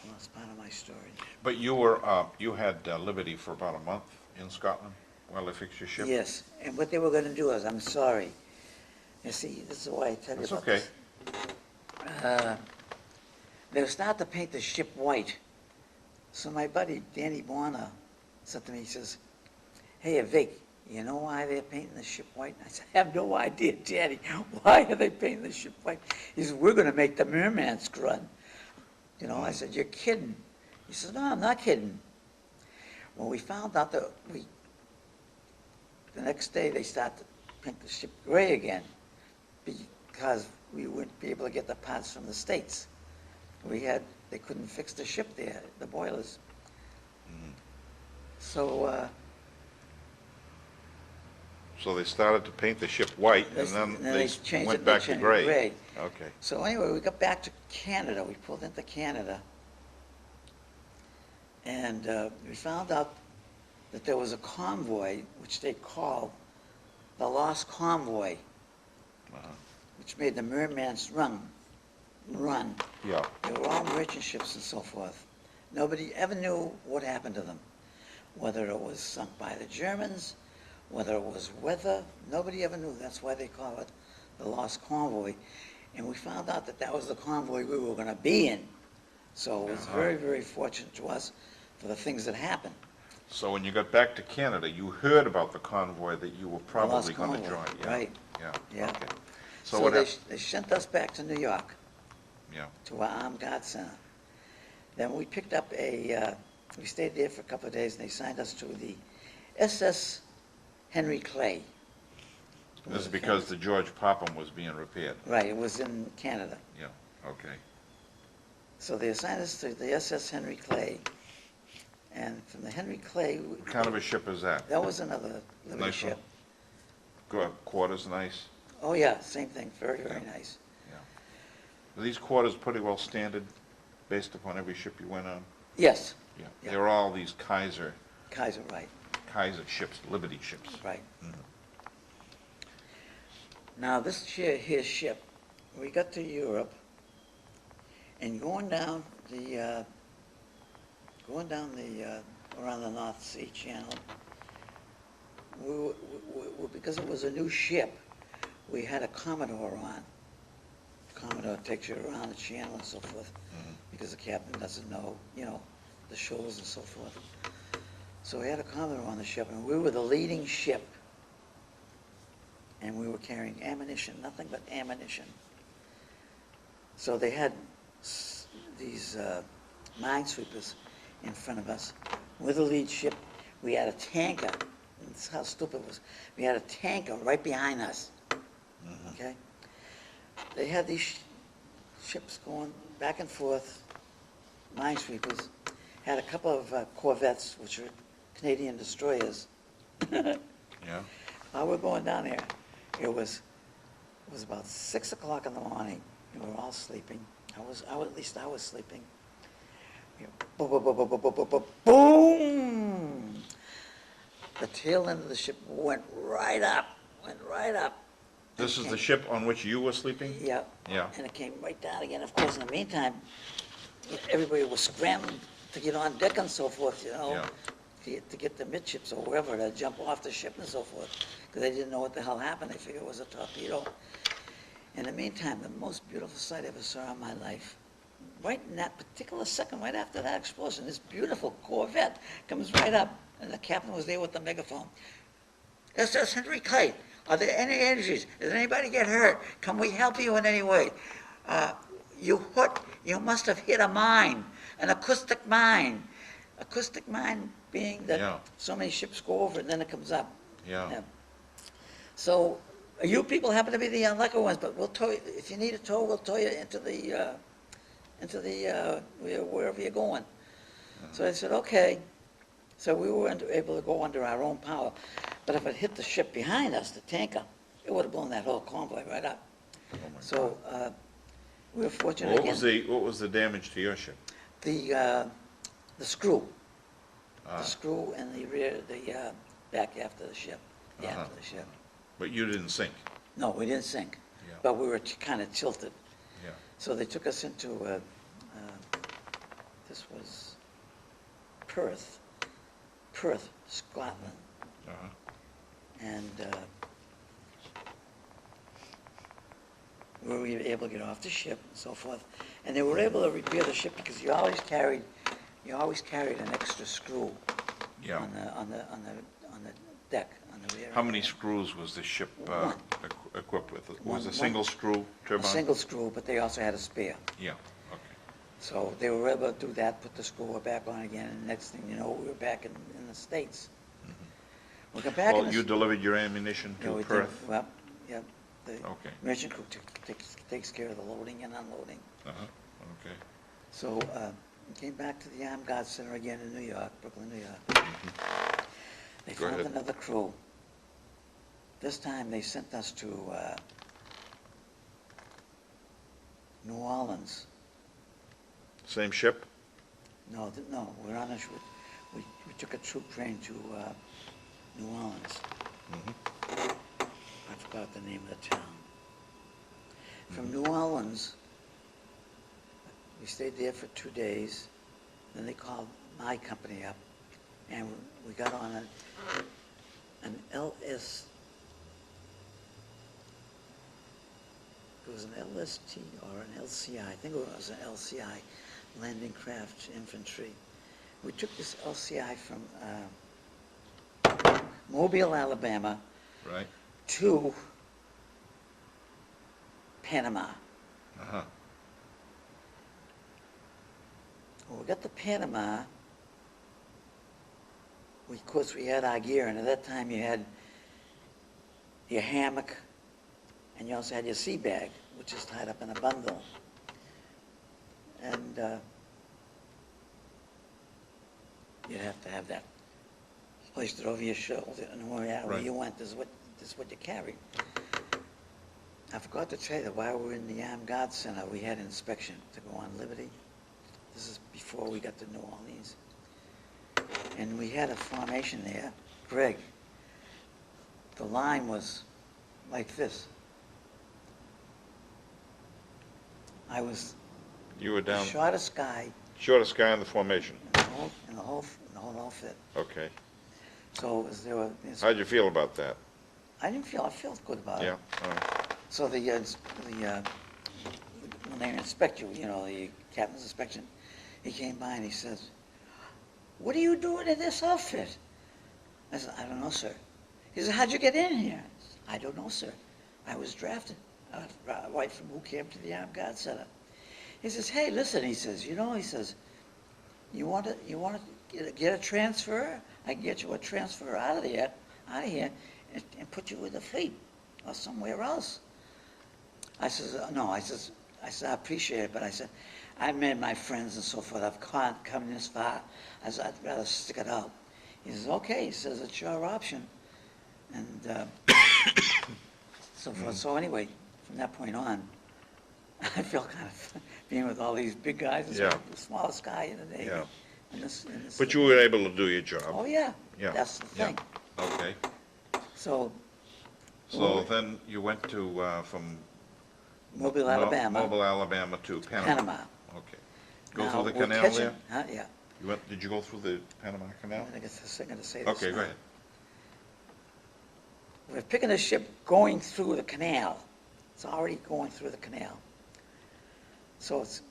I lost part of my story. But you had Liberty for about a month in Scotland while they fixed your ship? Yes, and what they were gonna do is, I'm sorry, you see, this is why I tell you That's about okay. this. They were starting to paint the ship white. So my buddy, Danny Bonner, said to me, he says, "Hey, Vic, you know why they're painting the ship white?" I said, "I have no idea, Danny. Why are they painting the ship white?" He said, "We're gonna make the Murmansk run." You know, I said, "You're kidding." He says, "No, I'm not kidding." Well, we found out that the next day, they started to paint the ship gray again because we wouldn't be able to get the parts from the States. They couldn't fix the ship there, the boilers. So, So they started to paint the ship white, and then they changed went it, back they to changed it gray. gray. Okay. So anyway, we got back to Canada. We pulled into Canada. And we found out that there was a convoy, which they called the Lost Convoy, which made the Merman's Run. Yeah. They were all merchant ships and so forth. Nobody ever knew what happened to them, whether it was sunk by the Germans, whether it was weather. Nobody ever knew. That's why they call it the Lost Convoy. And we found out that that was the convoy we were going to be in. So it was very, very fortunate to us for the things that happened. So when you got back to Canada, you heard about the convoy that you were probably Lost going to Convoy, join. Yeah. right. Yeah. Yeah. Okay. So So what they, happened? they sent us back to New York, Yeah. to our Armed Guard Center. Then we picked up we stayed there for a couple of days, and they signed us to the SS Henry Clay. This is because the George Popham was being repaired. Right, it was in Canada. Yeah. Okay. So they assigned us to the SS Henry Clay, and from the Henry Clay, What kind of a ship is that? that was another Liberty Nice ship. Quarters nice? Oh, yeah, same thing, very, very Yeah. nice. Are these quarters pretty well standard based upon every ship you went on? Yes, Yeah. Yeah. They're all these Kaiser right, ships, Liberty ships. right. Mhm. Now, this here ship, we got to Europe, and going down around the North Sea Channel, because it was a new ship, we had a Commodore on. Commodore takes you around the channel and so forth, because the captain doesn't know, the shoals and so forth. So we had a Commodore on the ship, and we were the leading ship. And we were carrying ammunition, nothing but ammunition. So they had these minesweepers in front of us. We're the lead ship. We had a tanker. And this is how stupid it was. We had a tanker right behind us. Okay? They had these ships going back and forth, minesweepers. Had a couple of corvettes, which were Canadian destroyers. Yeah. While we're going down there, it was about 6 o'clock in the morning. We were all sleeping. At least I was sleeping. Boom, boom, boom, boom, boom, boom, boom, boom. The tail end of the ship went right up. This is the ship on which you were sleeping? Yeah. Yeah. And it came right down again. Of course, in the meantime, everybody was scrambling to get on deck and so forth, Yeah. to get the midships or wherever, to jump off the ship and so forth, because they didn't know what the hell happened. They figured it was a torpedo. In the meantime, the most beautiful sight I ever saw in my life, right in that particular second, right after that explosion, this beautiful Corvette comes right up, and the captain was there with the megaphone. SS Henry Clay, are there any injuries? Did anybody get hurt? Can we help you in any way? You must have hit a mine, an acoustic mine. Acoustic mine being that Yeah. so many ships go over it and then it comes up. Yeah. So you people happen to be the unlucky ones, but we'll tow you. If you need a tow, we'll tow you into the wherever you're going. So I said, okay. So we were able to go under our own power. But if it hit the ship behind us, the tanker, it would have blown that whole convoy right up. Oh my So we were fortunate God. again. What was the damage to your ship? The screw. Ah. The screw and the rear, the back after the ship. The Uh-huh. after the ship. But you didn't sink? No, we didn't sink. Yeah. But we were kind of tilted. Yeah. So they took us into, this was Perth, Scotland. Uh-huh. And we were able to get off the ship and so forth. And they were able to repair the ship because you always carried an extra screw Yeah. on the deck, on the rear. How many screws was the ship One. equipped with? Was One. it a single screw A turbine? single screw, but they also had a spare. Yeah, okay. So they were able to do that, put the screw back on again, and next thing you know, we were back in the States. We got back in Well, the... you delivered your ammunition Yeah, to we did. Perth? Well, yeah, the Okay. merchant crew takes care of the loading and unloading. Uh-huh, okay. So, we came back to the Armed Guard Center again in New York, Brooklyn, New York. They Go found ahead. another crew. This time they sent us to New Orleans. Same ship? No, we're on a, we took a troop train to New Orleans. I forgot the name of the town. From New Orleans, we stayed there for 2 days. Then they called my company up, and we got on an LS. It was an LST or an LCI. I think it was an LCI, Landing Craft Infantry. We took this LCI from Mobile, Alabama, Right. to Panama. Uh-huh. When we got to Panama, of course, we had our gear, and at that time you had your hammock, and you also had your sea bag, which is tied up in a bundle. And you'd have to have that hoisted over your shoulder, and wherever Right. you went, this is what you carried. I forgot to tell you that while we were in the Armed Guard Center, we had inspection to go on Liberty. This is before we got to New Orleans. And we had a formation there. Greg, the line was like this. I was You were the down, shortest guy shortest guy in the formation. in the whole outfit. Okay. So there were, How'd you feel about that? I felt good about Yeah, it. all right. So when they inspect you, the captain's inspection, he came by and he says, "What are you doing in this outfit?" I said, "I don't know, sir." He said, "How'd you get in here?" I said, "I don't know, sir. I was drafted right from boot camp to the Armed Guard Center." He says, "Hey, listen," he says, he says, you want to get a transfer? I can get you a transfer out of here, and put you in the fleet or somewhere else." I says, "No," I said, "I appreciate it, but," I said, "I made my friends and so forth. I've come this far. I said, I'd rather stick it out." He says, "Okay," he says, "it's your option." And so forth. So anyway, from that point on, I felt kind of being with all these big guys, and Yeah. the smallest guy in the Navy. Yeah. And this, But you were able to do your job. Oh, yeah. Yeah. That's the Yeah. thing. Okay. So So then you went to, from Mobile, Alabama. Mobile, Alabama to Panama. Panama. Okay. Go Now, through the we're canal catching- there? Huh, yeah. Did you go through the Panama Canal? I guess I'm going to say this Okay, now. go ahead. We're picking a ship going through the canal. It's already going through the canal. So it's,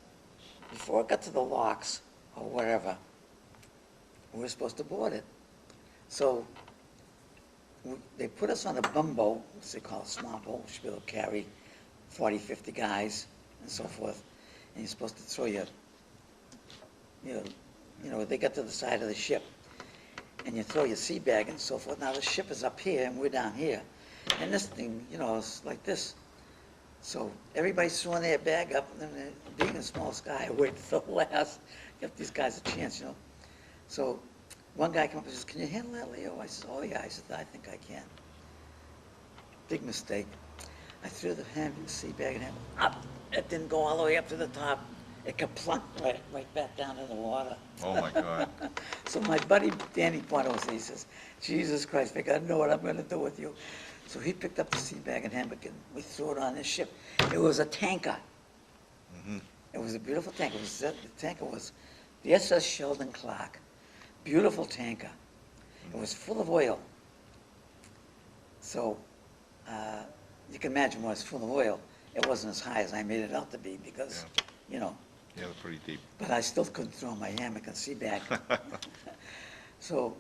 before it got to the locks or whatever, we were supposed to board it. So they put us on a bumboat, which they call a small boat, which should be able to carry 40, 50 guys and so forth. And you're supposed to throw they got to the side of the ship, and you throw your sea bag and so forth. Now the ship is up here and we're down here. And this thing, is like this. So everybody's throwing their bag up, and then being the smallest guy, I wait till the last, give these guys a chance, So one guy came up and says, "Can you handle that, Leo?" I said, "Oh yeah." I said, "I think I can." Big mistake. I threw the sea bag and up. It didn't go all the way up to the top. It plunked right back down in the water. Oh, my God. So my buddy Danny Poitos, he says, "Jesus Christ, Vic, I know what I'm going to do with you." So he picked up the sea bag and hammock, and we threw it on this ship. It was a tanker. Mm-hmm. It was a beautiful tanker. The tanker was the SS Sheldon Clark. Beautiful tanker. It was full of oil. So you can imagine when it's full of oil, it wasn't as high as I made it out to be because, Yeah, pretty deep. but I still couldn't throw my hammock and sea bag. So.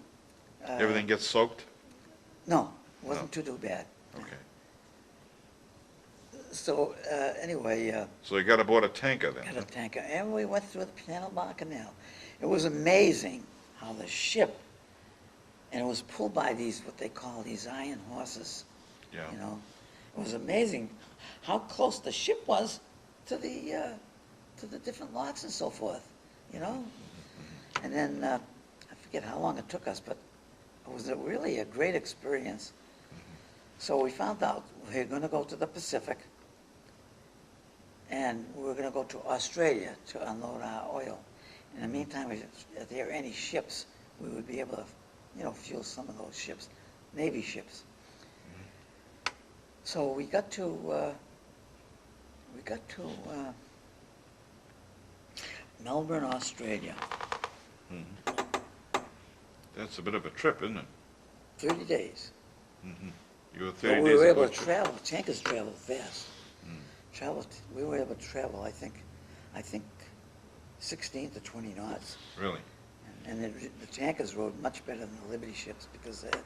Everything gets soaked? No, it wasn't too bad. Okay. So anyway. So you got aboard a tanker then? Got a tanker, and we went through the Panama Canal. It was amazing how the ship And it was pulled by these, what they call these iron horses, Yeah. you know. It was amazing how close the ship was to the different locks and so forth, you know. And then, I forget how long it took us, but it was really a great experience. So we found out we were going to go to the Pacific, and we were going to go to Australia to unload our oil. In the meantime, if there were any ships, we would be able to, you know, fuel some of those ships, Navy ships. So we got to Melbourne, Australia. That's a bit of a trip, isn't it? 30 days. You were But 30 we days were able ago. to travel. Tankers travel fast. We were able to travel, I think 16 to 20 knots. Really? And the tankers rode much better than the Liberty ships because they're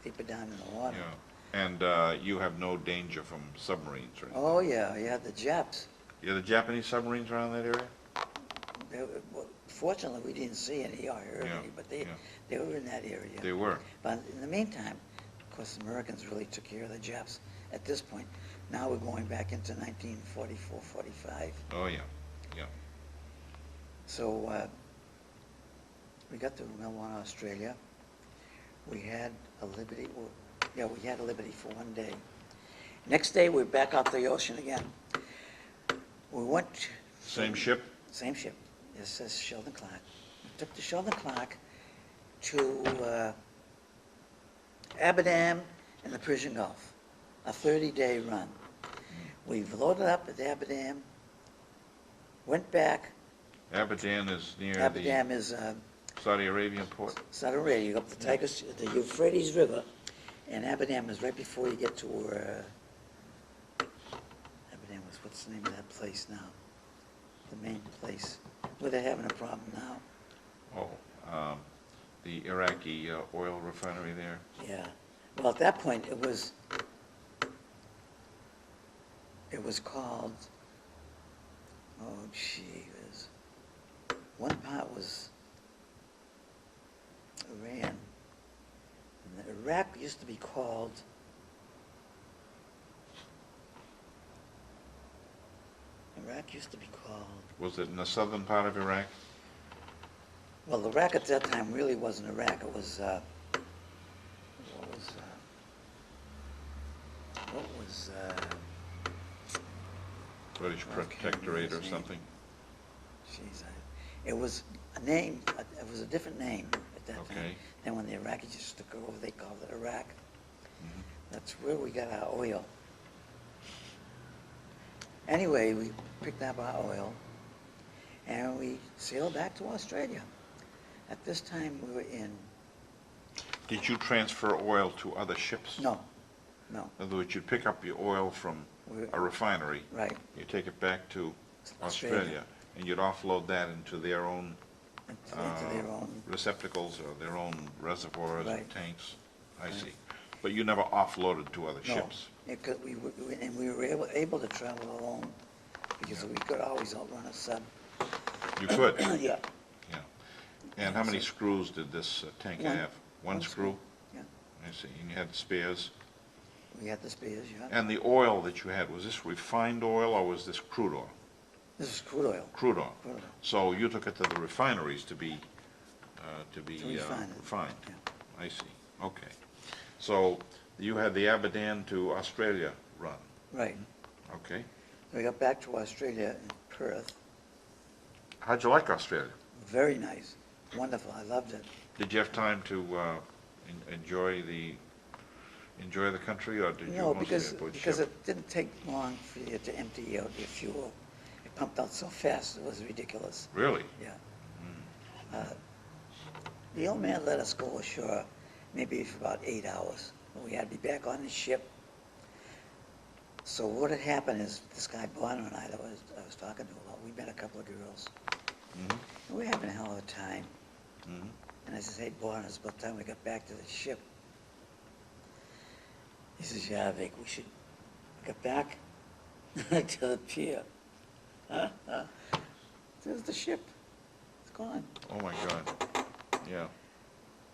deeper down in the water. Yeah. And you have no danger from submarines, right? Oh, yeah, the Japs. You have the Japanese submarines around that area? Fortunately, we didn't see any or heard any, but they were in that area. They were. But in the meantime, of course, the Americans really took care of the Japs at this point. Now we're going back into 1944, 45. Oh, yeah, yeah. So we got to Melbourne, Australia. We had a Liberty, we had a Liberty for one day. Next day, we're back out the ocean again. We went... Same ship? Same ship. It says Sheldon Clark. We took the Sheldon Clark to Abadan and the Persian Gulf, a 30-day run. We've loaded up at Abadan, went back. Abadan is near Abadan is Saudi Arabian port? Saudi Arabia. You go up the Euphrates River, and Abadan is right before you get to where Abadan was, what's the name of that place now? The main place where they're having a problem now. Oh, the Iraqi oil refinery there? Yeah. Well, at that point, it was called, oh, gee, one part was Iran. And Iraq used to be called, Was it in the southern part of Iraq? well, Iraq at that time really wasn't Iraq. It was, British Protectorate or something? Jeez, it was a name, it was a different name at that time. Okay. Then when the Iraqis just took over, they called it Iraq. That's where we got our oil. Anyway, we picked up our oil, and we sailed back to Australia. At this time, we were in... Did you transfer oil to other ships? No. In other words, you'd pick up your oil from a refinery. Right. You take it back to Australia, and you'd offload that into their own Into their own... receptacles or their own reservoirs or Right. tanks. I see. But you never offloaded to other No. ships? And we were able to travel alone, because we could always outrun a sub. You could? Yeah. Yeah. And how many screws did this tank One. have? One screw? Yeah. I see. And you had spares? We had the spares, yeah. And the oil that you had, was this refined oil or was this crude oil? This is crude oil. Crude oil. Crude oil. So you took it to the refineries to be To refine it. refined? Yeah. I see. Okay. So you had the Abadan to Australia run? Right. Okay. We got back to Australia in Perth. How'd you like Australia? Very nice. Wonderful. I loved it. Did you have time to enjoy the country, or did you No, mostly aboard because ship? it didn't take long for you to empty out your fuel. It pumped out so fast, it was ridiculous. Really? Yeah. The old man let us go ashore maybe for about 8 hours. We had to be back on the ship. So what had happened is this guy Bonner and I was talking to about, we met a couple of girls. And we were having a hell of a time. And I said, hey, Bonner, it's about time we got back to the ship. He says, yeah, Vic, we should get back to the pier. There's the ship. It's gone. Oh, my God. Yeah.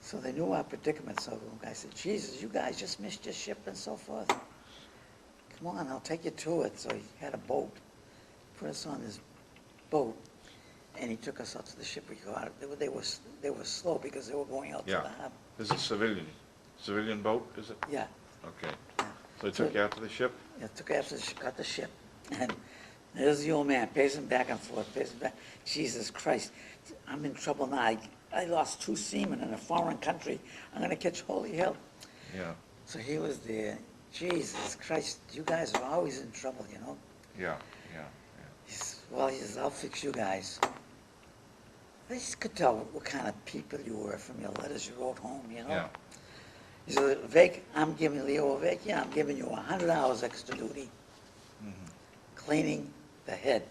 So they knew our predicament, so I said, Jesus, you guys just missed your ship and so forth. Come on, I'll take you to it. So he had a boat, put us on his boat, and he took us up to the ship. We got it. They were slow because they were going out to Yeah. the harbor. This is civilian boat, is it? Yeah. Okay. Yeah. So they took you out to the ship? Yeah, took after got the ship, and there's the old man pacing back and forth, pacing back. Jesus Christ, I'm in trouble now. I lost 2 seamen in a foreign country. I'm gonna catch holy hell. Yeah, So he was there. Jesus Christ, you guys are always in trouble, you know. yeah. He says, I'll fix you guys. I just could tell what kind of people you were from your letters you wrote home, you know. Yeah. He said, I'm giving Leo Avakian, I'm giving you 100 hours extra duty, cleaning the head.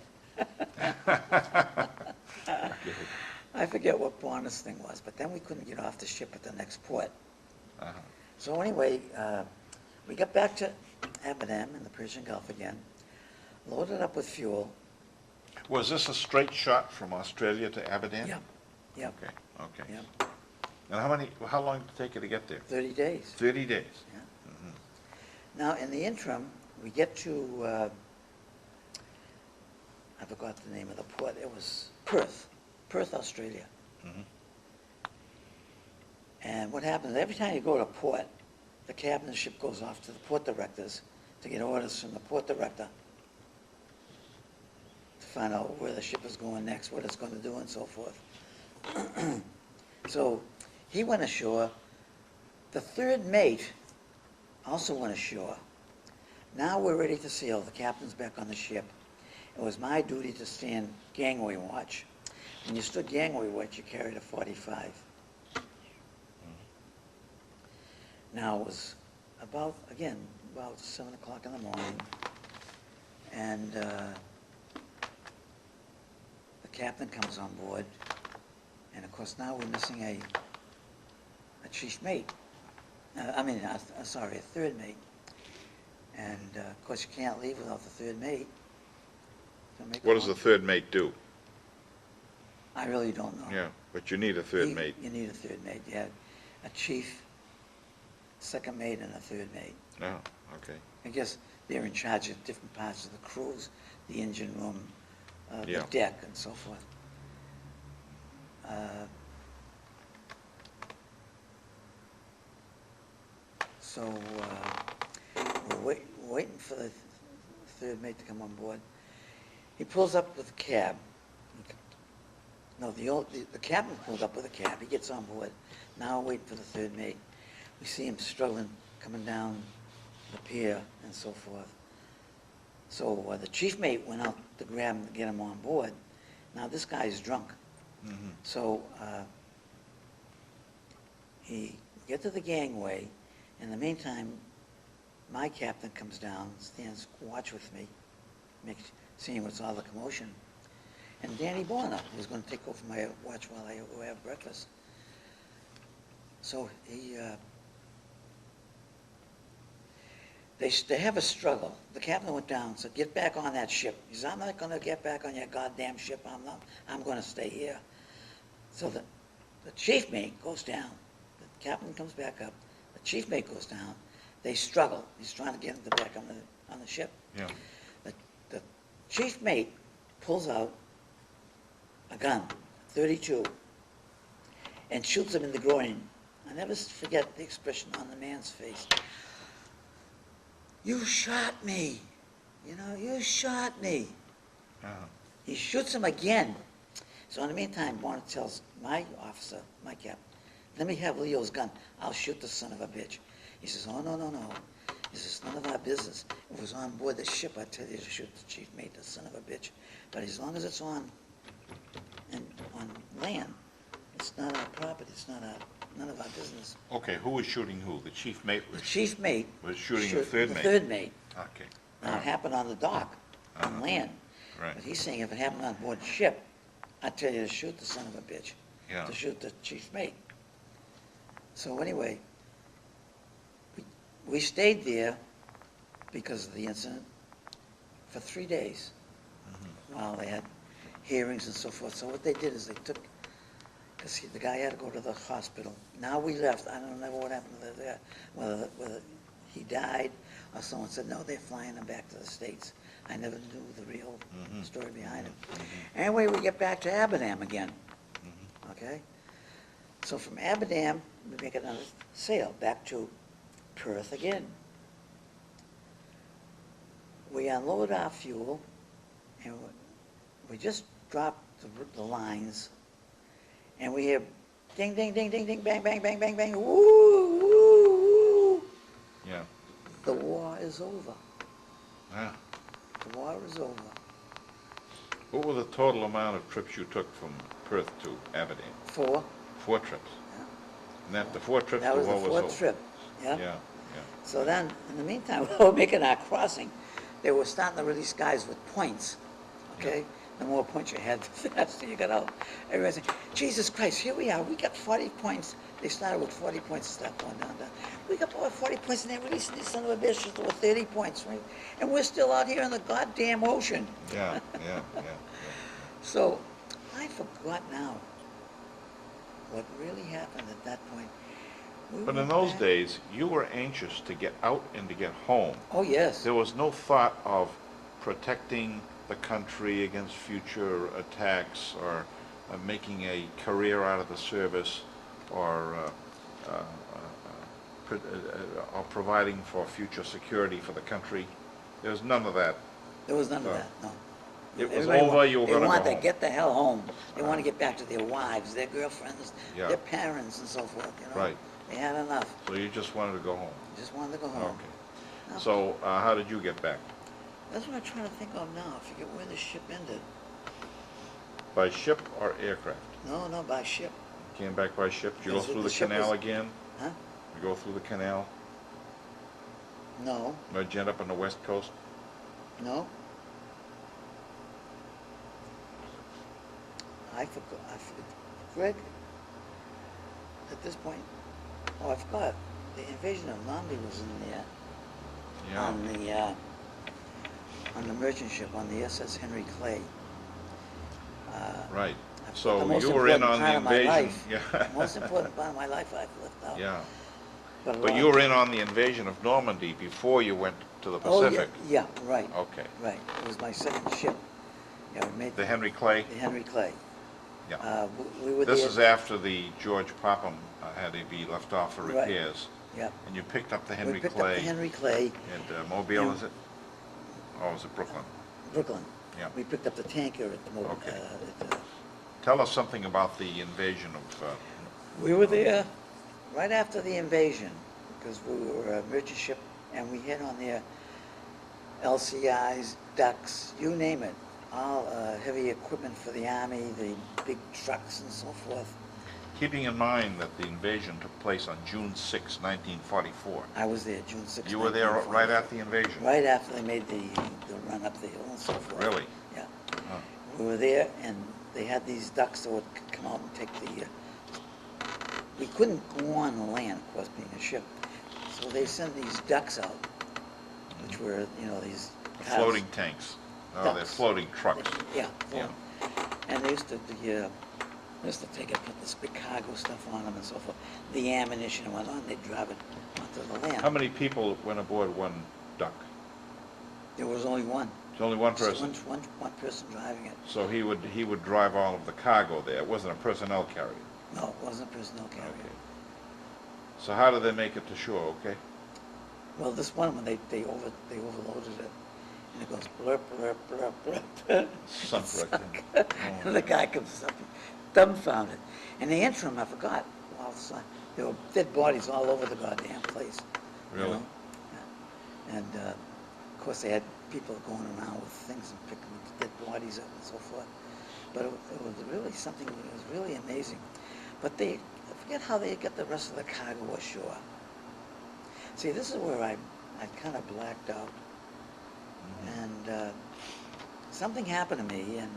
I forget what Barnes thing was, but then we couldn't get off the ship at the next port. Uh-huh. So anyway, we got back to Avakian in the Persian Gulf again, loaded up with fuel. Was this a straight shot from Australia to Aberdeen? Yeah, yeah, Okay. yeah. And how long did it take you to get there? 30 days. 30 days. Yeah. Now, in the interim, we get to, I forgot the name of the port. It was Perth, Australia. Mhm. And what happens, every time you go to port, the captain of the ship goes off to the port directors to get orders from the port director to find out where the ship is going next, what it's going to do, and so forth. So he went ashore. The third mate also went ashore. Now we're ready to sail. The captain's back on the ship. It was my duty to stand gangway watch. When you stood gangway watch, you carried a 45. Now it was about 7 o'clock in the morning, and the captain comes on board, and of course now we're missing a chief mate. A third mate. And of course you can't leave without the third mate. What does the third mate do? I really don't know. Yeah, but you need a third mate. You need a third mate. You have a chief, second mate, and a third mate. Oh, okay. I guess they're in charge of different parts of the cruise, the engine room, Yeah. the deck, and so forth. So we're waiting for the third mate to come on board. He pulls up with a cab. No, the captain pulled up with a cab. He gets on board. Now we're waiting for the third mate. We see him struggling, coming down the pier and so forth. So the chief mate went out to grab him to get him on board. Now this guy's drunk. Mm-hmm. So he get to the gangway. In the meantime, my captain comes down, stands watch with me, seeing what's all the commotion. And Danny Bonner was going to take over my watch while I go have breakfast. So they have a struggle. The captain went down and said, "Get back on that ship." He said, "I'm not going to get back on your goddamn ship. I'm going to stay here." So the chief mate goes down. The captain comes back up. The chief mate goes down. They struggle. He's trying to get him back on the ship. Yeah. The chief mate pulls out a gun, 32, and shoots him in the groin. I never forget the expression on the man's face. "You shot me. You shot me." Uh-huh. He shoots him again. So in the meantime, Bonner tells my officer, my captain, "Let me have Leo's gun. I'll shoot the son of a bitch." He says, "Oh, no. He says, "None of our business. If it was on board the ship, I'd tell you to shoot the chief mate, the son of a bitch. But as long as it's on land, it's not our property. It's none of our business." Okay, who was shooting who? The chief mate The chief mate was shooting the third the mate? third mate. Okay. Now, it happened on the dock, on land. Right. But he's saying if it happened on board the ship, I'd tell you to shoot the son of a bitch, Yeah. to shoot the chief mate. So anyway, we stayed there because of the incident for 3 days while they had hearings and so forth. So what they did is they took because the guy had to go to the hospital. Now we left, I don't know what happened to there, whether he died or someone said, no, they're flying him back to the States. I never knew the real story behind it. Anyway, we get back to Aberdam again, okay? So from Aberdam, we make another sail back to Perth again. We unload our fuel, and we just dropped the lines, and we hear ding, ding, ding, ding, ding, bang, bang, bang, bang, bang, woo, woo, woo. Yeah. The war is over. Yeah. The war is over. What was the total amount of trips you took from Perth to Aberdeen? 4. 4 trips. Yeah. And after 4 trips, That the was the war was over. 4th trip, yeah? Yeah, So then, in the meantime, we were making our crossing. They were starting to release guys with points, okay? The more points you had, the faster you got out. Everybody said, Jesus Christ, here we are. We got 40 points. They started with 40 points and started going down. We got over 40 points, and they're releasing these son of a bitches with 30 points, right? And we're still out here in the goddamn ocean. yeah. So, I forgot now what really happened at that point. We But were in those back- days, you were anxious to get out and to get home. Oh, yes. There was no thought of protecting the country against future attacks or making a career out of the service or providing for future security for the country. There was none of that. There was none of No. that, no. It was Everybody over, you were gonna They go wanted to home. get the hell home. They want to get back to their wives, their girlfriends, Yeah. their parents and so forth, you know? Right. They had enough. So you just wanted to go home. Just wanted to go home. Okay. No. So how did you get back? That's what I'm trying to think of now. I forget where the ship ended. By ship or aircraft? No, by ship. Came back by ship? Did you go Yes, through the the ship canal was- again? Huh? You go through the canal? No, Did you end up on the west coast? no. I forgot. Greg, at this point, I forgot. The invasion of Normandy was in there. Yeah. On the merchant ship, on the SS Henry Clay. Right. I forgot the So most you were in important on part the of my invasion. life. Yeah. The most important part of my life I've left out. Yeah. a But lot you of- were in on the invasion of Normandy before you went to the Oh, yeah, Pacific. yeah, right, Okay. right. It was my second ship. Yeah, we made The Henry Clay? the Henry Clay. Yeah. We were This there. is after the George Popham had to be left off for Right. repairs. Yeah. And you picked up the We Henry picked up the Clay Henry Clay, at Mobile, and- is it? Or was it Brooklyn? Brooklyn. Yeah. We picked up the tanker at the Mobile. Okay. Tell us something about the invasion of, We were there right after the invasion, because we were a merchant ship, and we had on there LCIs, ducks, you name it, all heavy equipment for the Army, the big trucks and so forth. keeping in mind that the invasion took place on June 6, 1944. I was there June 6th. You were there right after the invasion? Right after they made the run up the hill and so forth. Really? Yeah. Huh. We were there, and they had these ducks that would come out and take the, we couldn't go on the land, of course, being a ship. So they sent these ducks out, which were, these cars. Floating tanks. Oh, they're Ducks. floating trucks. Yeah. Yeah. And they used to take it, put this big cargo stuff on them and so forth. The ammunition and whatnot, they'd drive it onto the land. How many people went aboard one duck? There was only one. There's only one Just person. One person driving it. So he would drive all of the cargo there. It wasn't a personnel carrier. No, it wasn't a personnel carrier. Okay. So how did they make it to shore, okay? Well, this one, when they overloaded it, and it goes blurp, blurp, blurp, blurp. Sunk right Sunk. in. And the guy comes up, dumbfounded. In the interim, I forgot, there were dead bodies all over the goddamn place. you Really? know? Yeah. And, of course, they had people going around with things and picking dead bodies up and so forth. But it was really something, it was really amazing. But I forget how they got the rest of the cargo ashore. See, this is where I kind of blacked out. And something happened to me, and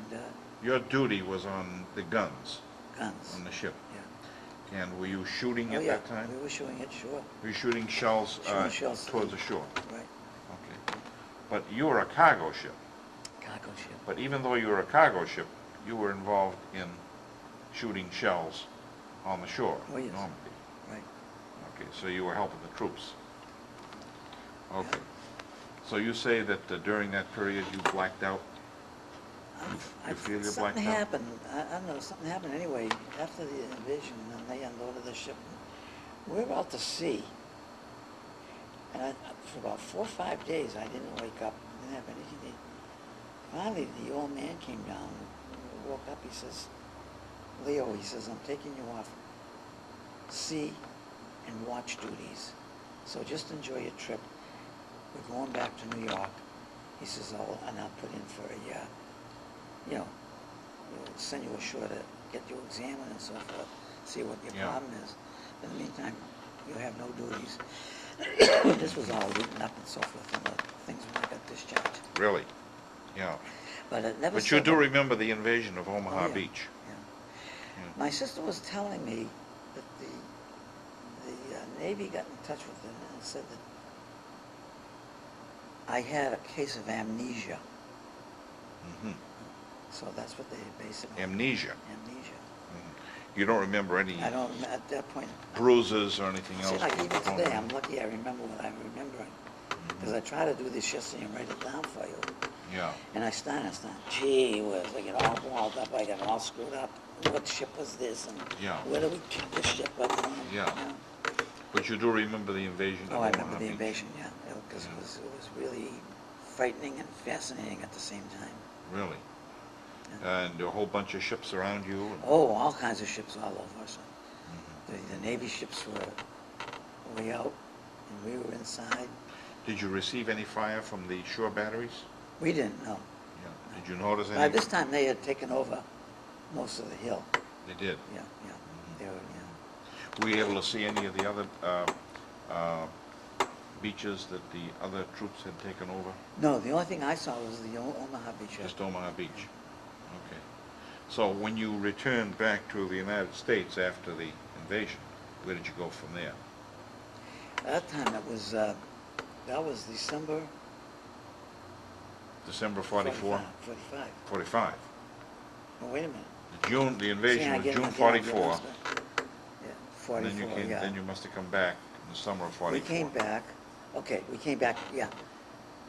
Your duty was on the guns guns. on the ship. Yeah. And were you shooting Oh, at yeah, that time? we were shooting it, sure. Were you shooting shells, Shooting shells. towards the shore? Right. Okay. But you were a cargo ship. Cargo ship. But even though you were a cargo ship, you were involved in shooting shells on the shore, Oh, yes. Normandy. Right. Okay, so you were helping the troops. Okay. So you say that during that period you blacked out? You feel you blacked Something out? happened, I don't know, something happened anyway, after the invasion, and they unloaded the ship. We were out to sea, and for about 4 or 5 days, I didn't wake up, didn't have anything to eat. Finally, the old man came down, woke up, he says, Leo, he says, I'm taking you off sea and watch duties, so just enjoy your trip. We're going back to New York. He says, and I'll put in for a, we'll send you ashore to get you examined and so forth, see what your Yeah. problem is. In the meantime, you have no duties. This was all written up and so forth, and the things when I got discharged. Really? Yeah. But it never. But you do remember the invasion of Omaha Oh, yeah. Beach? Yeah. Yeah. My sister was telling me that the Navy got in touch with them and said that I had a case of amnesia. Hmm. So that's what they base it on. Amnesia? Amnesia. You don't remember any I don't, at that point. bruises or anything See, else? like even from today, it? I'm lucky I remember what I'm remembering. Because I try to do this yesterday and write it down for you. Yeah. And I start, gee whiz, I get all balled up, I get all screwed up. What ship was this? And Yeah. where do we pick this ship up? And, Yeah. But you do remember the invasion Oh, of I Omaha remember the Beach? invasion, yeah. Because Yeah. it was really frightening and fascinating at the same time. Really? Yeah. And a whole bunch of ships around you? And- Oh, all kinds of ships all over us. Mhm. The Navy ships were way out, and we were inside. Did you receive any fire from the shore batteries? We didn't know. Yeah. Did you notice any? By this time, they had taken over most of the hill. They did. Yeah, yeah. They were, yeah. Were you able to see any of the other beaches that the other troops had taken over? No, the only thing I saw was the Omaha Beach. Just Omaha Beach? Okay. So when you returned back to the United States after the invasion, where did you go from there? At that time, that was December. December 44? 45. 45. Oh, wait a minute. The invasion See, I was get- June I get 44. lost there. Yeah, And 44, then you came, yeah. then you must have come back in the summer of 44. We came back, okay, we came back, yeah,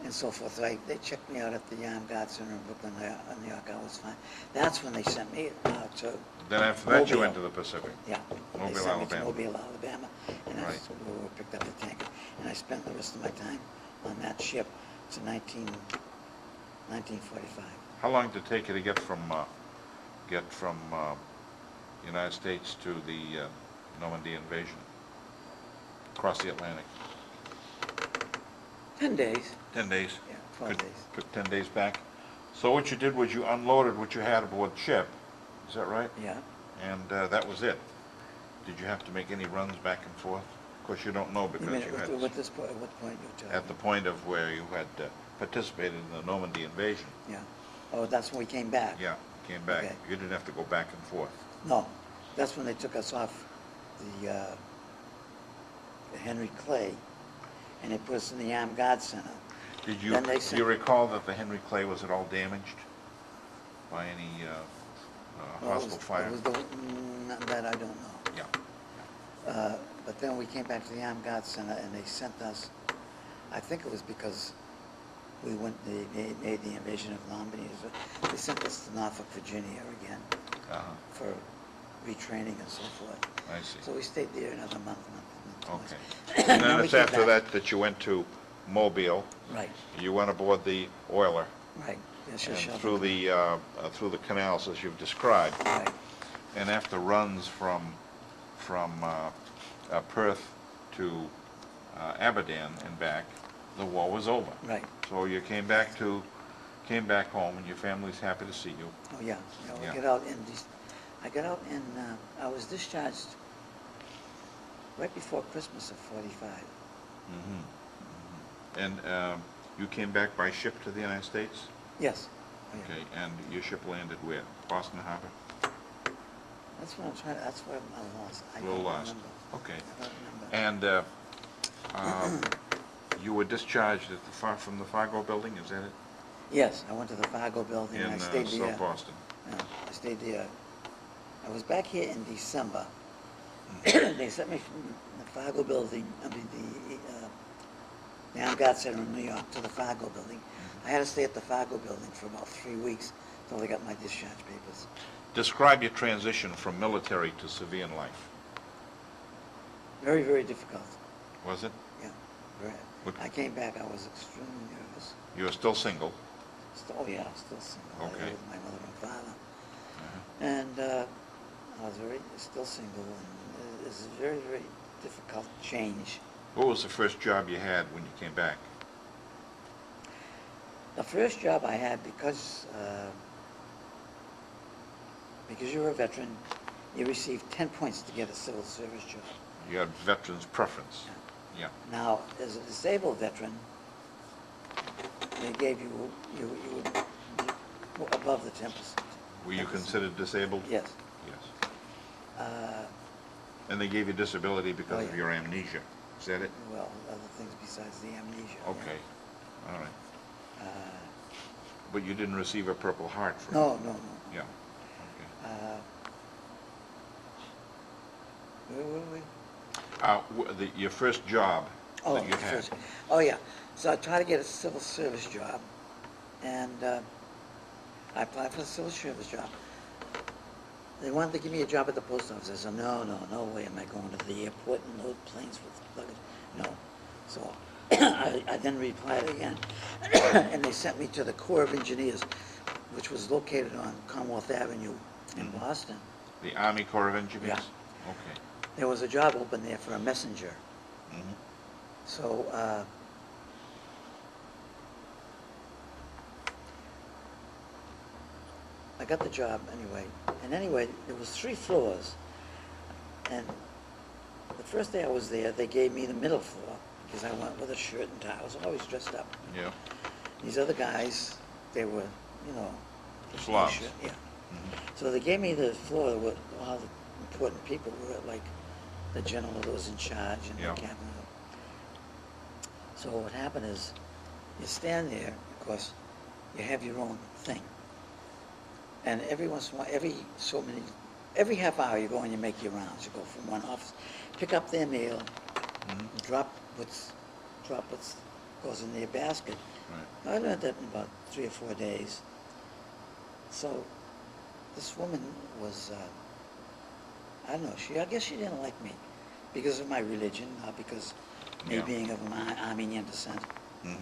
and so forth. They checked me out at the Armed Guard Center in Brooklyn, New York, I was fine. That's when they sent me to, Then after that, you Mobile. went to the Pacific. yeah. Mobile, They sent me to Alabama. Mobile, Alabama, and that's Right. where we picked up the tanker. And I spent the rest of my time on that ship to 1945. How long did it take you to get from United States to the Normandy invasion? Across the Atlantic? 10 days, 10 days? yeah, 12 days. Took 10 days back. So what you did was you unloaded what you had aboard the ship, is that right? Yeah. And that was it. Did you have to make any runs back and forth? Of course, you don't know You because mean, you had, at this point, at what point you're talking? at the point of where you had participated in the Normandy invasion. Yeah. Oh, that's when we came back? Yeah, came back. Okay. You didn't have to go back and forth. No, that's when they took us off the Henry Clay, and they put us in the Armed Guard Center. Did you, Then they do sent- you recall that the Henry Clay was at all damaged by any Well, hostile fire? It was that I don't know. Yeah. But then we came back to the Armed Guard Center, and they sent us, I think it was because we they made the invasion of Normandy. They sent us to Norfolk, Virginia again Uh-huh. for retraining and so forth. I see. So we stayed there another month. Okay. And then we it's came after back. that you went to Mobile. Right, You went aboard the oiler right. Yes, and yes, through the canals as you've described. Right. And after runs from Perth to Abadan and back, the war was over. Right. So you came back home, and your family's happy to see you. Oh, yeah. Yeah, Yeah. I got out in, I was discharged right before Christmas of 45. Mm-hmm. And you came back by ship to the United States? Yes. Oh, yeah. Okay, and your ship landed where? Boston Harbor? That's what I'm trying, that's where I'm lost. I A little don't lost. remember. Okay. I don't remember. And you were discharged from the Fargo building, is that it? Yes, I went to the Fargo building, and I In stayed there. South Boston. Yeah, I stayed there. I was back here in December, They sent me from the Fargo building, the Army Center in New York to the Fargo building. I had to stay at the Fargo building for about 3 weeks until I got my discharge papers. Describe your transition from military to civilian life. Very, very difficult. Was it? Yeah. Very. What- I came back, I was extremely nervous. You were still single? Oh yeah, still single. I Okay. lived with my mother and father. Uh-huh. And I was still single, and it was a very, very difficult change. What was the first job you had when you came back? The first job I had, because you're a veteran, you receive 10 points to get a civil service job. You had veterans preference. Yeah. Now, as a disabled veteran, they gave you were above the 10%. Were you considered disabled? Yes. Yes. Uh, And they gave you disability because Oh, of yeah. your amnesia. Is that it? well, other things besides the amnesia. yeah. Okay. All right. Uh, But you didn't receive a Purple Heart for it? no, no, no. Yeah. Okay. Where were we? Your first job that you the had. first- Oh, yeah. So I tried to get a civil service job, and I applied for the civil service job. They wanted to give me a job at the post office. I said, no way am I going to the airport and load planes with luggage. No. So I then replied again, and they sent me to the Corps of Engineers, which was located on Commonwealth Avenue in Boston. The Army Corps of Engineers? Yeah. Okay. There was a job open there for a messenger. Mhm. So I got the job anyway. And anyway, there was 3 floors. And the first day I was there, they gave me the middle floor because I went with a shirt and tie. I was always dressed up. Yeah. These other guys, they were, you know, Slobs. yeah. Mhm. So they gave me the floor where all the important people were, like the general that was in charge and Yeah. the captain. So what happened is, you stand there, of course, you have your own thing. And every once in a while, every half hour you go and you make your rounds. You go from one office, pick up their mail, Mhm. drop what goes in their basket. Right. I learned that in about 3 or 4 days. So this woman was, I don't know, I guess she didn't like me because of my religion, not because me Yeah. being of my Armenian descent. Mhm.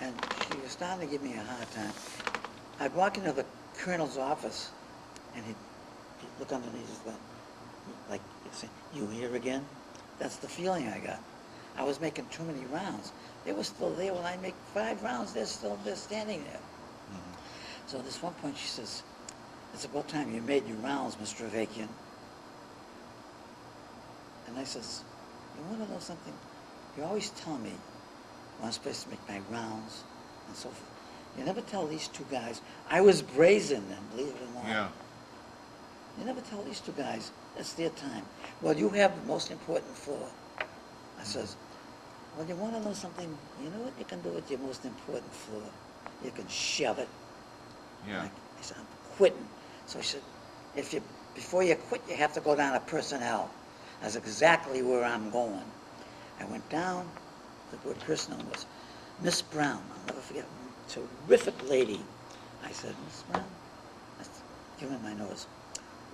And she was starting to give me a hard time. I'd walk into the colonel's office, and he'd look underneath his belt, like, he'd say, "You here again?" That's the feeling I got. I was making too many rounds. They were still there when I make 5 rounds. They're standing there. Mhm. So at this one point she says, "It's about time you made your rounds, Mr. Avakian." And I says, "You want to know something? You always tell me when I'm supposed to make my rounds and so forth. You never tell these 2 guys." I was brazen then, believe it or not. Yeah. You never tell these 2 guys, it's their time. "Well, you have the most important floor." I says, "Well, you want to know something? You know what you can do with your most important floor? You can shove it." Yeah. I said, "I'm quitting." So she said, before you quit, you have to go down to personnel. That's exactly where I'm going. I went down to where personnel was. Miss Brown, I'll never forget, terrific lady. I said, "Miss Brown," I said, give her my notice.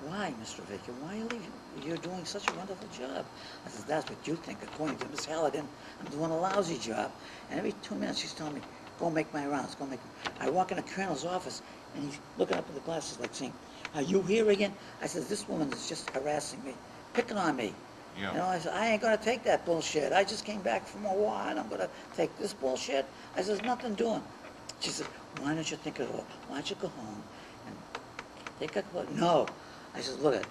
"Why, Mr. Vicker, why are you leaving? You're doing such a wonderful job." I said, "That's what you think. According to Miss Halligan, I'm doing a lousy job." And every 2 minutes she's telling me, "Go make my rounds, go make." I walk in the colonel's office, and he's looking up at the glasses like saying, "Are you here again?" I said, "This woman is just harassing me, picking on me." Yeah. You know, I said, "I ain't gonna take that bullshit. I just came back from a war, and I'm gonna take this bullshit." I said, "There's nothing doing." She said, "Why don't you think it over? Why don't you go home and take a look?" No. I said, "Look,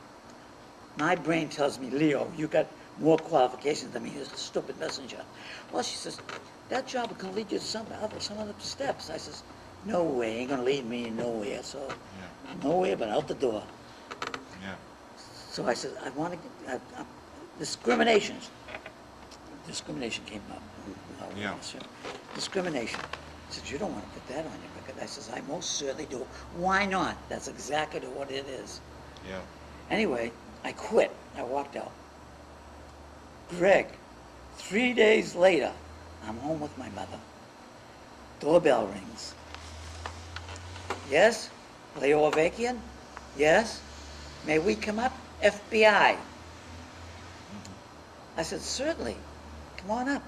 my brain tells me, Leo, you got more qualifications than me. You're a stupid messenger." Well, she says, "That job can lead you to some other steps." I says, "No way, ain't gonna lead me nowhere." So, Yeah. nowhere but out the door. Yeah. So I said, "I want to get discriminations." Discrimination came up. Yeah. Discrimination. I said, "You don't want to put that on your record." I says, "I most certainly do." "Why not?" That's exactly what it is. Yeah. Anyway, I quit. I walked out. Greg, 3 days later, I'm home with my mother. Doorbell rings. Yes? Leo Avakian? Yes? May we come up? FBI. I said, certainly. Come on up.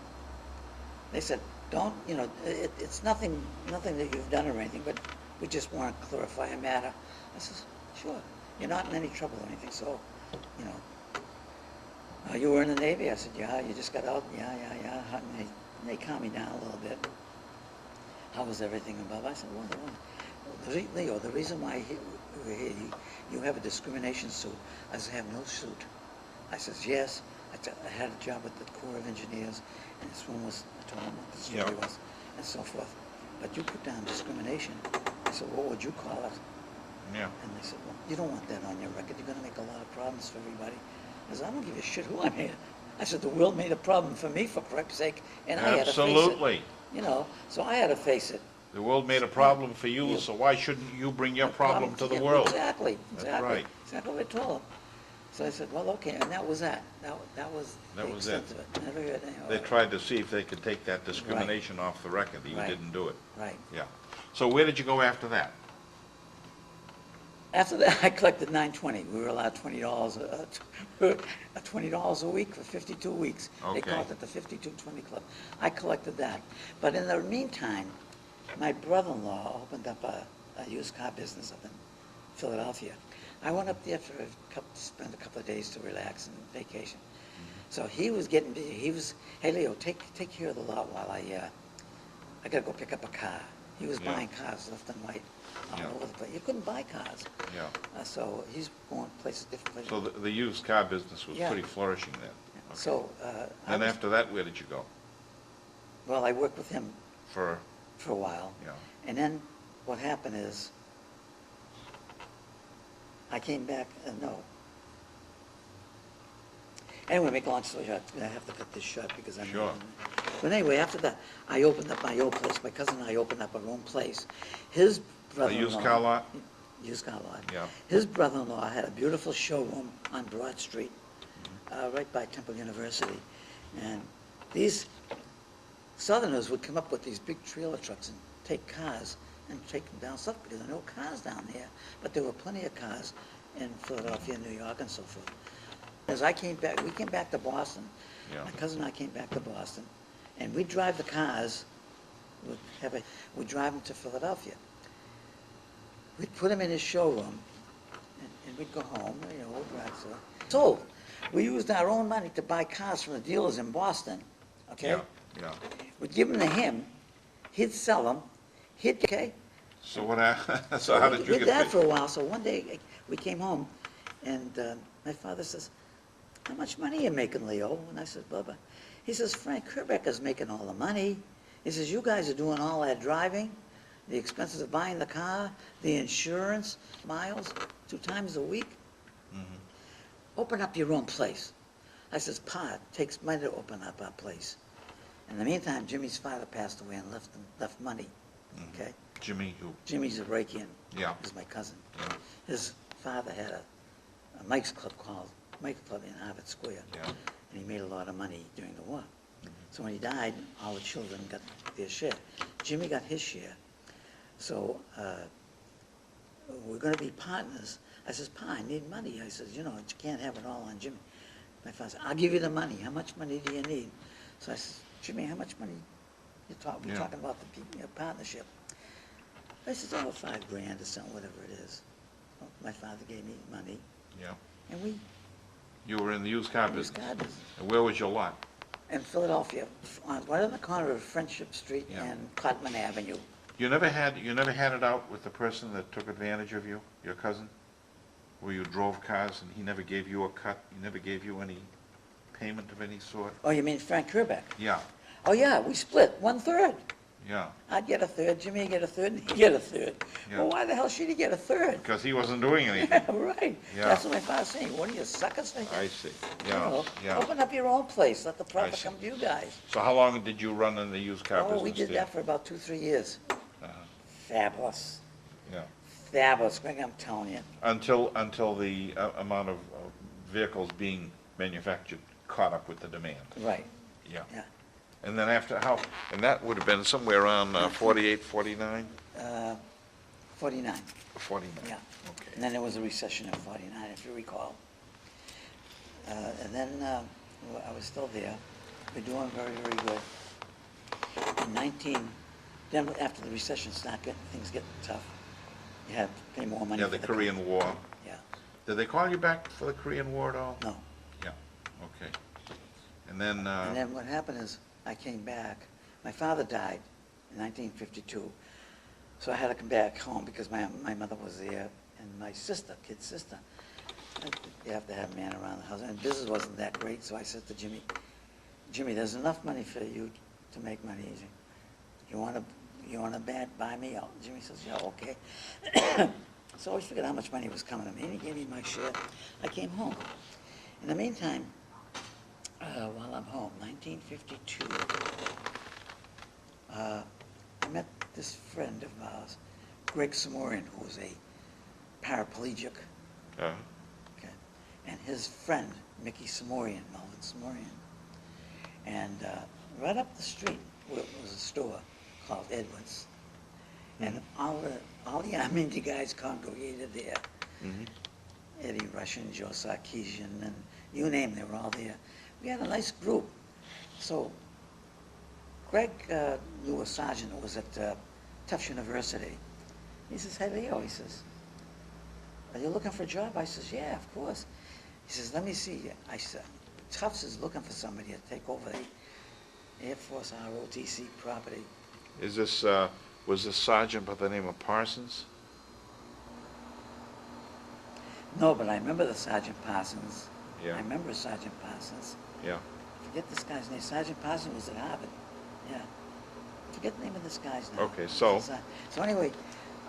They said, don't, it's nothing that you've done or anything, but we just want to clarify a matter. I said, sure. You're not in any trouble or anything, so, you were in the Navy? I said, yeah. You just got out? Yeah. And they calmed me down a little bit. How was everything above? I said, well, Leo, the reason why you have a discrimination suit, I said, I have no suit. I says, yes, I had a job with the Corps of Engineers, and this one was, I told them what the story was, and so forth. But you put down discrimination. I said, what would you call it? Yeah. And they said, well, you don't want that on your record. You're going to make a lot of problems for everybody. I said, I don't give a shit who I made. I said, the world made a problem for me, for crap's sake, and I had to face it. Absolutely. So I had to face it. The world made a problem for you, so why shouldn't you bring your problem to the world? Exactly. That's right. Exactly what I told them. So I said, well, okay, and that was that. That was the extent of it. Never heard anything. They tried to see if they could take that discrimination off the record. You didn't do it. Right. Yeah. So where did you go after that? After that, I collected $9.20. We were allowed $20, $20 a week for 52 weeks. They Okay. called it the 52-20 Club. I collected that. But in the meantime, my brother-in-law opened up a used car business up in Philadelphia. I went up there to spend a couple of days to relax and vacation. So he was getting busy. He was, hey Leo, take care of the lot while I gotta go pick up a car. He was buying cars left and right all over the place. You couldn't buy cars. Yeah. So he's going places, different places. So the used car business was pretty flourishing then? Okay. So, Then after that, where did you go? well, I worked with him For, for a while. yeah. And then what happened is, I came back, Anyway, make a long story short, I have to cut this short because I'm... Sure. But anyway, after that, I opened up my old place. My cousin and I opened up our own place. His brother-in-law... used car lot? Used car lot. Yeah. His brother-in-law had a beautiful showroom on Broad Street, right by Temple University. And these Southerners would come up with these big trailer trucks and take cars and take them down south because there were no cars down there. But there were plenty of cars in Philadelphia, New York, and so forth. As we came back to Boston. Yeah. My cousin and I came back to Boston, and we'd drive the cars, we'd drive them to Philadelphia. We'd put them in his showroom, and we'd go home, we'd drive so. So, we used our own money to buy cars from the dealers in Boston, okay? Yeah. We'd give them to him, he'd sell them, okay? So what happened? So how did you We get did that paid? for a while, so one day we came home, and my father says, how much money are you making, Leo? And I said, Bubba. He says, Frank Herbecker's making all the money. He says, you guys are doing all that driving, the expenses of buying the car, the insurance, miles, 2 times a week. Open up your own place. I says, Pa, it takes money to open up our place. In the meantime, Jimmy's father passed away and left money, okay? Jimmy who? Jimmy's a break-in. Yeah. Is my cousin. Yeah. His father had a Mike's Club called Mike's Club in Harvard Square. Yeah. And he made a lot of money during the war. So when he died, all the children got their share. Jimmy got his share. So we're going to be partners. I says, Pa, I need money. I says, you can't have it all on Jimmy. My father said, I'll give you the money. How much money do you need? So I says, Jimmy, how much money? We're talking about the partnership. I says, oh, $5 grand or something, whatever it is. Well, my father gave me money. Yeah. And You were in the used car used business? car business. And where was your lot? In Philadelphia, right on the corner of Friendship Street and Cotman Avenue. You never had it out with the person that took advantage of you, your cousin? Where you drove cars and he never gave you a cut? He never gave you any payment of any sort? Oh, you mean Frank Herbeck? Yeah. Oh, yeah, we split 1/3. Yeah. I'd get 1/3, Jimmy would get 1/3, and he'd get 1/3. Yeah. Well, why the hell should he get 1/3? Because he wasn't doing anything. Yeah, right. Yeah. That's what my father's saying. What are you, suckers? I see. Yeah. Yeah. Open up your own place. Let the I profit see. come to you guys. So how long did you run in the used car business? Oh, we did there? that for about 2-3 years. Fabulous. Yeah. Fabulous, Greg, I'm telling you. Until the amount of vehicles being manufactured caught up with the demand. Right, Yeah. yeah. And then after and that would have been somewhere around 48, 49? 49, 49. yeah. Okay. And then there was a recession in 49, if you recall. And then I was still there. We're doing very, very good. Then after the recession started, things get tough. You had to pay more money Yeah, for the Korean War. Yeah, Did they call you back for the Korean War at all? no. Yeah, okay. And then, And then what happened is, I came back. My father died in 1952, so I had to come back home because my mother was there, and my sister, kid sister. You have to have a man around the house, and business wasn't that great, so I said to Jimmy, there's enough money for you to make money. You want to buy me out? Jimmy says, yeah, okay. So I figured how much money was coming to me, and he gave me my share. I came home. In the meantime, while I'm home, 1952, I met this friend of ours, Greg Samorian, who was a paraplegic, uh, okay, and his friend, Mickey Samorian, Melvin Samorian. And right up the street was a store called Edwards. And all the Armenian guys congregated there. mhm. Eddie Russian, Joe Sarkeesian, and you name them, they were all there. We had a nice group. So Greg knew a sergeant who was at Tufts University. He says, hey, Leo, he says, are you looking for a job? I says, yeah, of course. He says, let me see. I said, Tufts is looking for somebody to take over the Air Force ROTC property. Is this, was this sergeant by the name of Parsons? No, but I remember the Sergeant Parsons. Yeah. I remember Sergeant Parsons. Yeah. Forget this guy's name. Sergeant Parsons was at Harvard. Yeah. Forget the name of this guy's name. Okay, so- So anyway,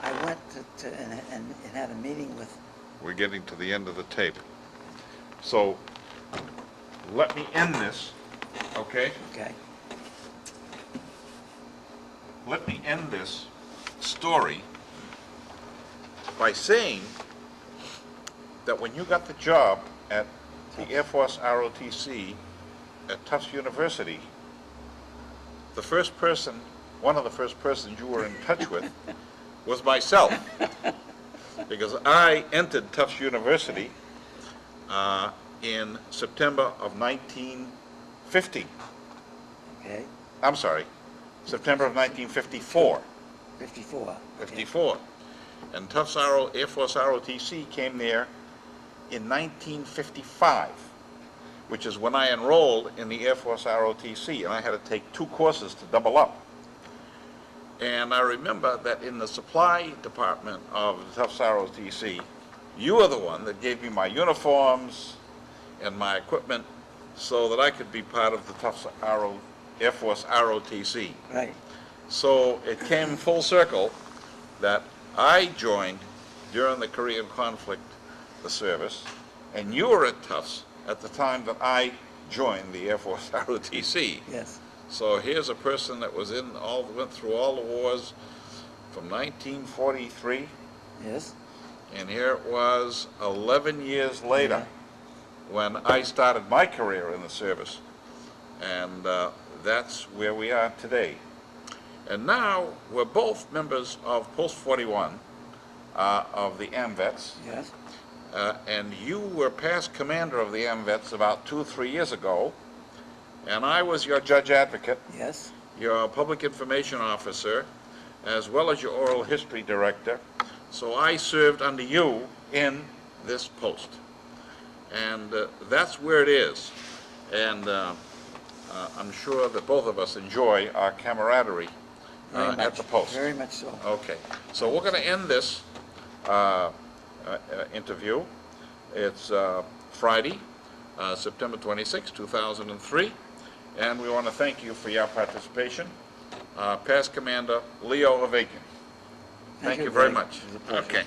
I went to and had a meeting with. We're getting to the end of the tape. So, let me end this, okay? Okay. Let me end this story by saying that when you got the job at the Air Force ROTC at Tufts University, the first person, one of the first persons you were in touch with was myself. Because I entered Tufts University in September of 1950. Okay. I'm sorry, September of 1954. 54. Okay. 54. And Tufts Air Force ROTC came there in 1955, which is when I enrolled in the Air Force ROTC, and I had to take 2 courses to double up. And I remember that in the supply department of the Tufts ROTC, you were the one that gave me my uniforms and my equipment so that I could be part of the Tufts Air Force ROTC. Right. So it came full circle that I joined during the Korean conflict, the service, and you were at Tufts at the time that I joined the Air Force ROTC. Yes. So here's a person that was went through all the wars from 1943, Yes. and here it was 11 years later when I started my career in the service. And that's where we are today. And now we're both members of Post 41 of the AMVETS. Yes. And you were past commander of the AMVETS about 2 or 3 years ago, and I was your judge advocate, Yes. your public information officer, as well as your oral history director. So I served under you in this post. And that's where it is. And I'm sure that both of us enjoy our camaraderie at the post. Very much so. Okay, so we're going to end this interview. It's Friday, September 26, 2003, and we want to thank you for your participation. Past Commander Leo Avakian. Thank you very much. It was a pleasure. Okay.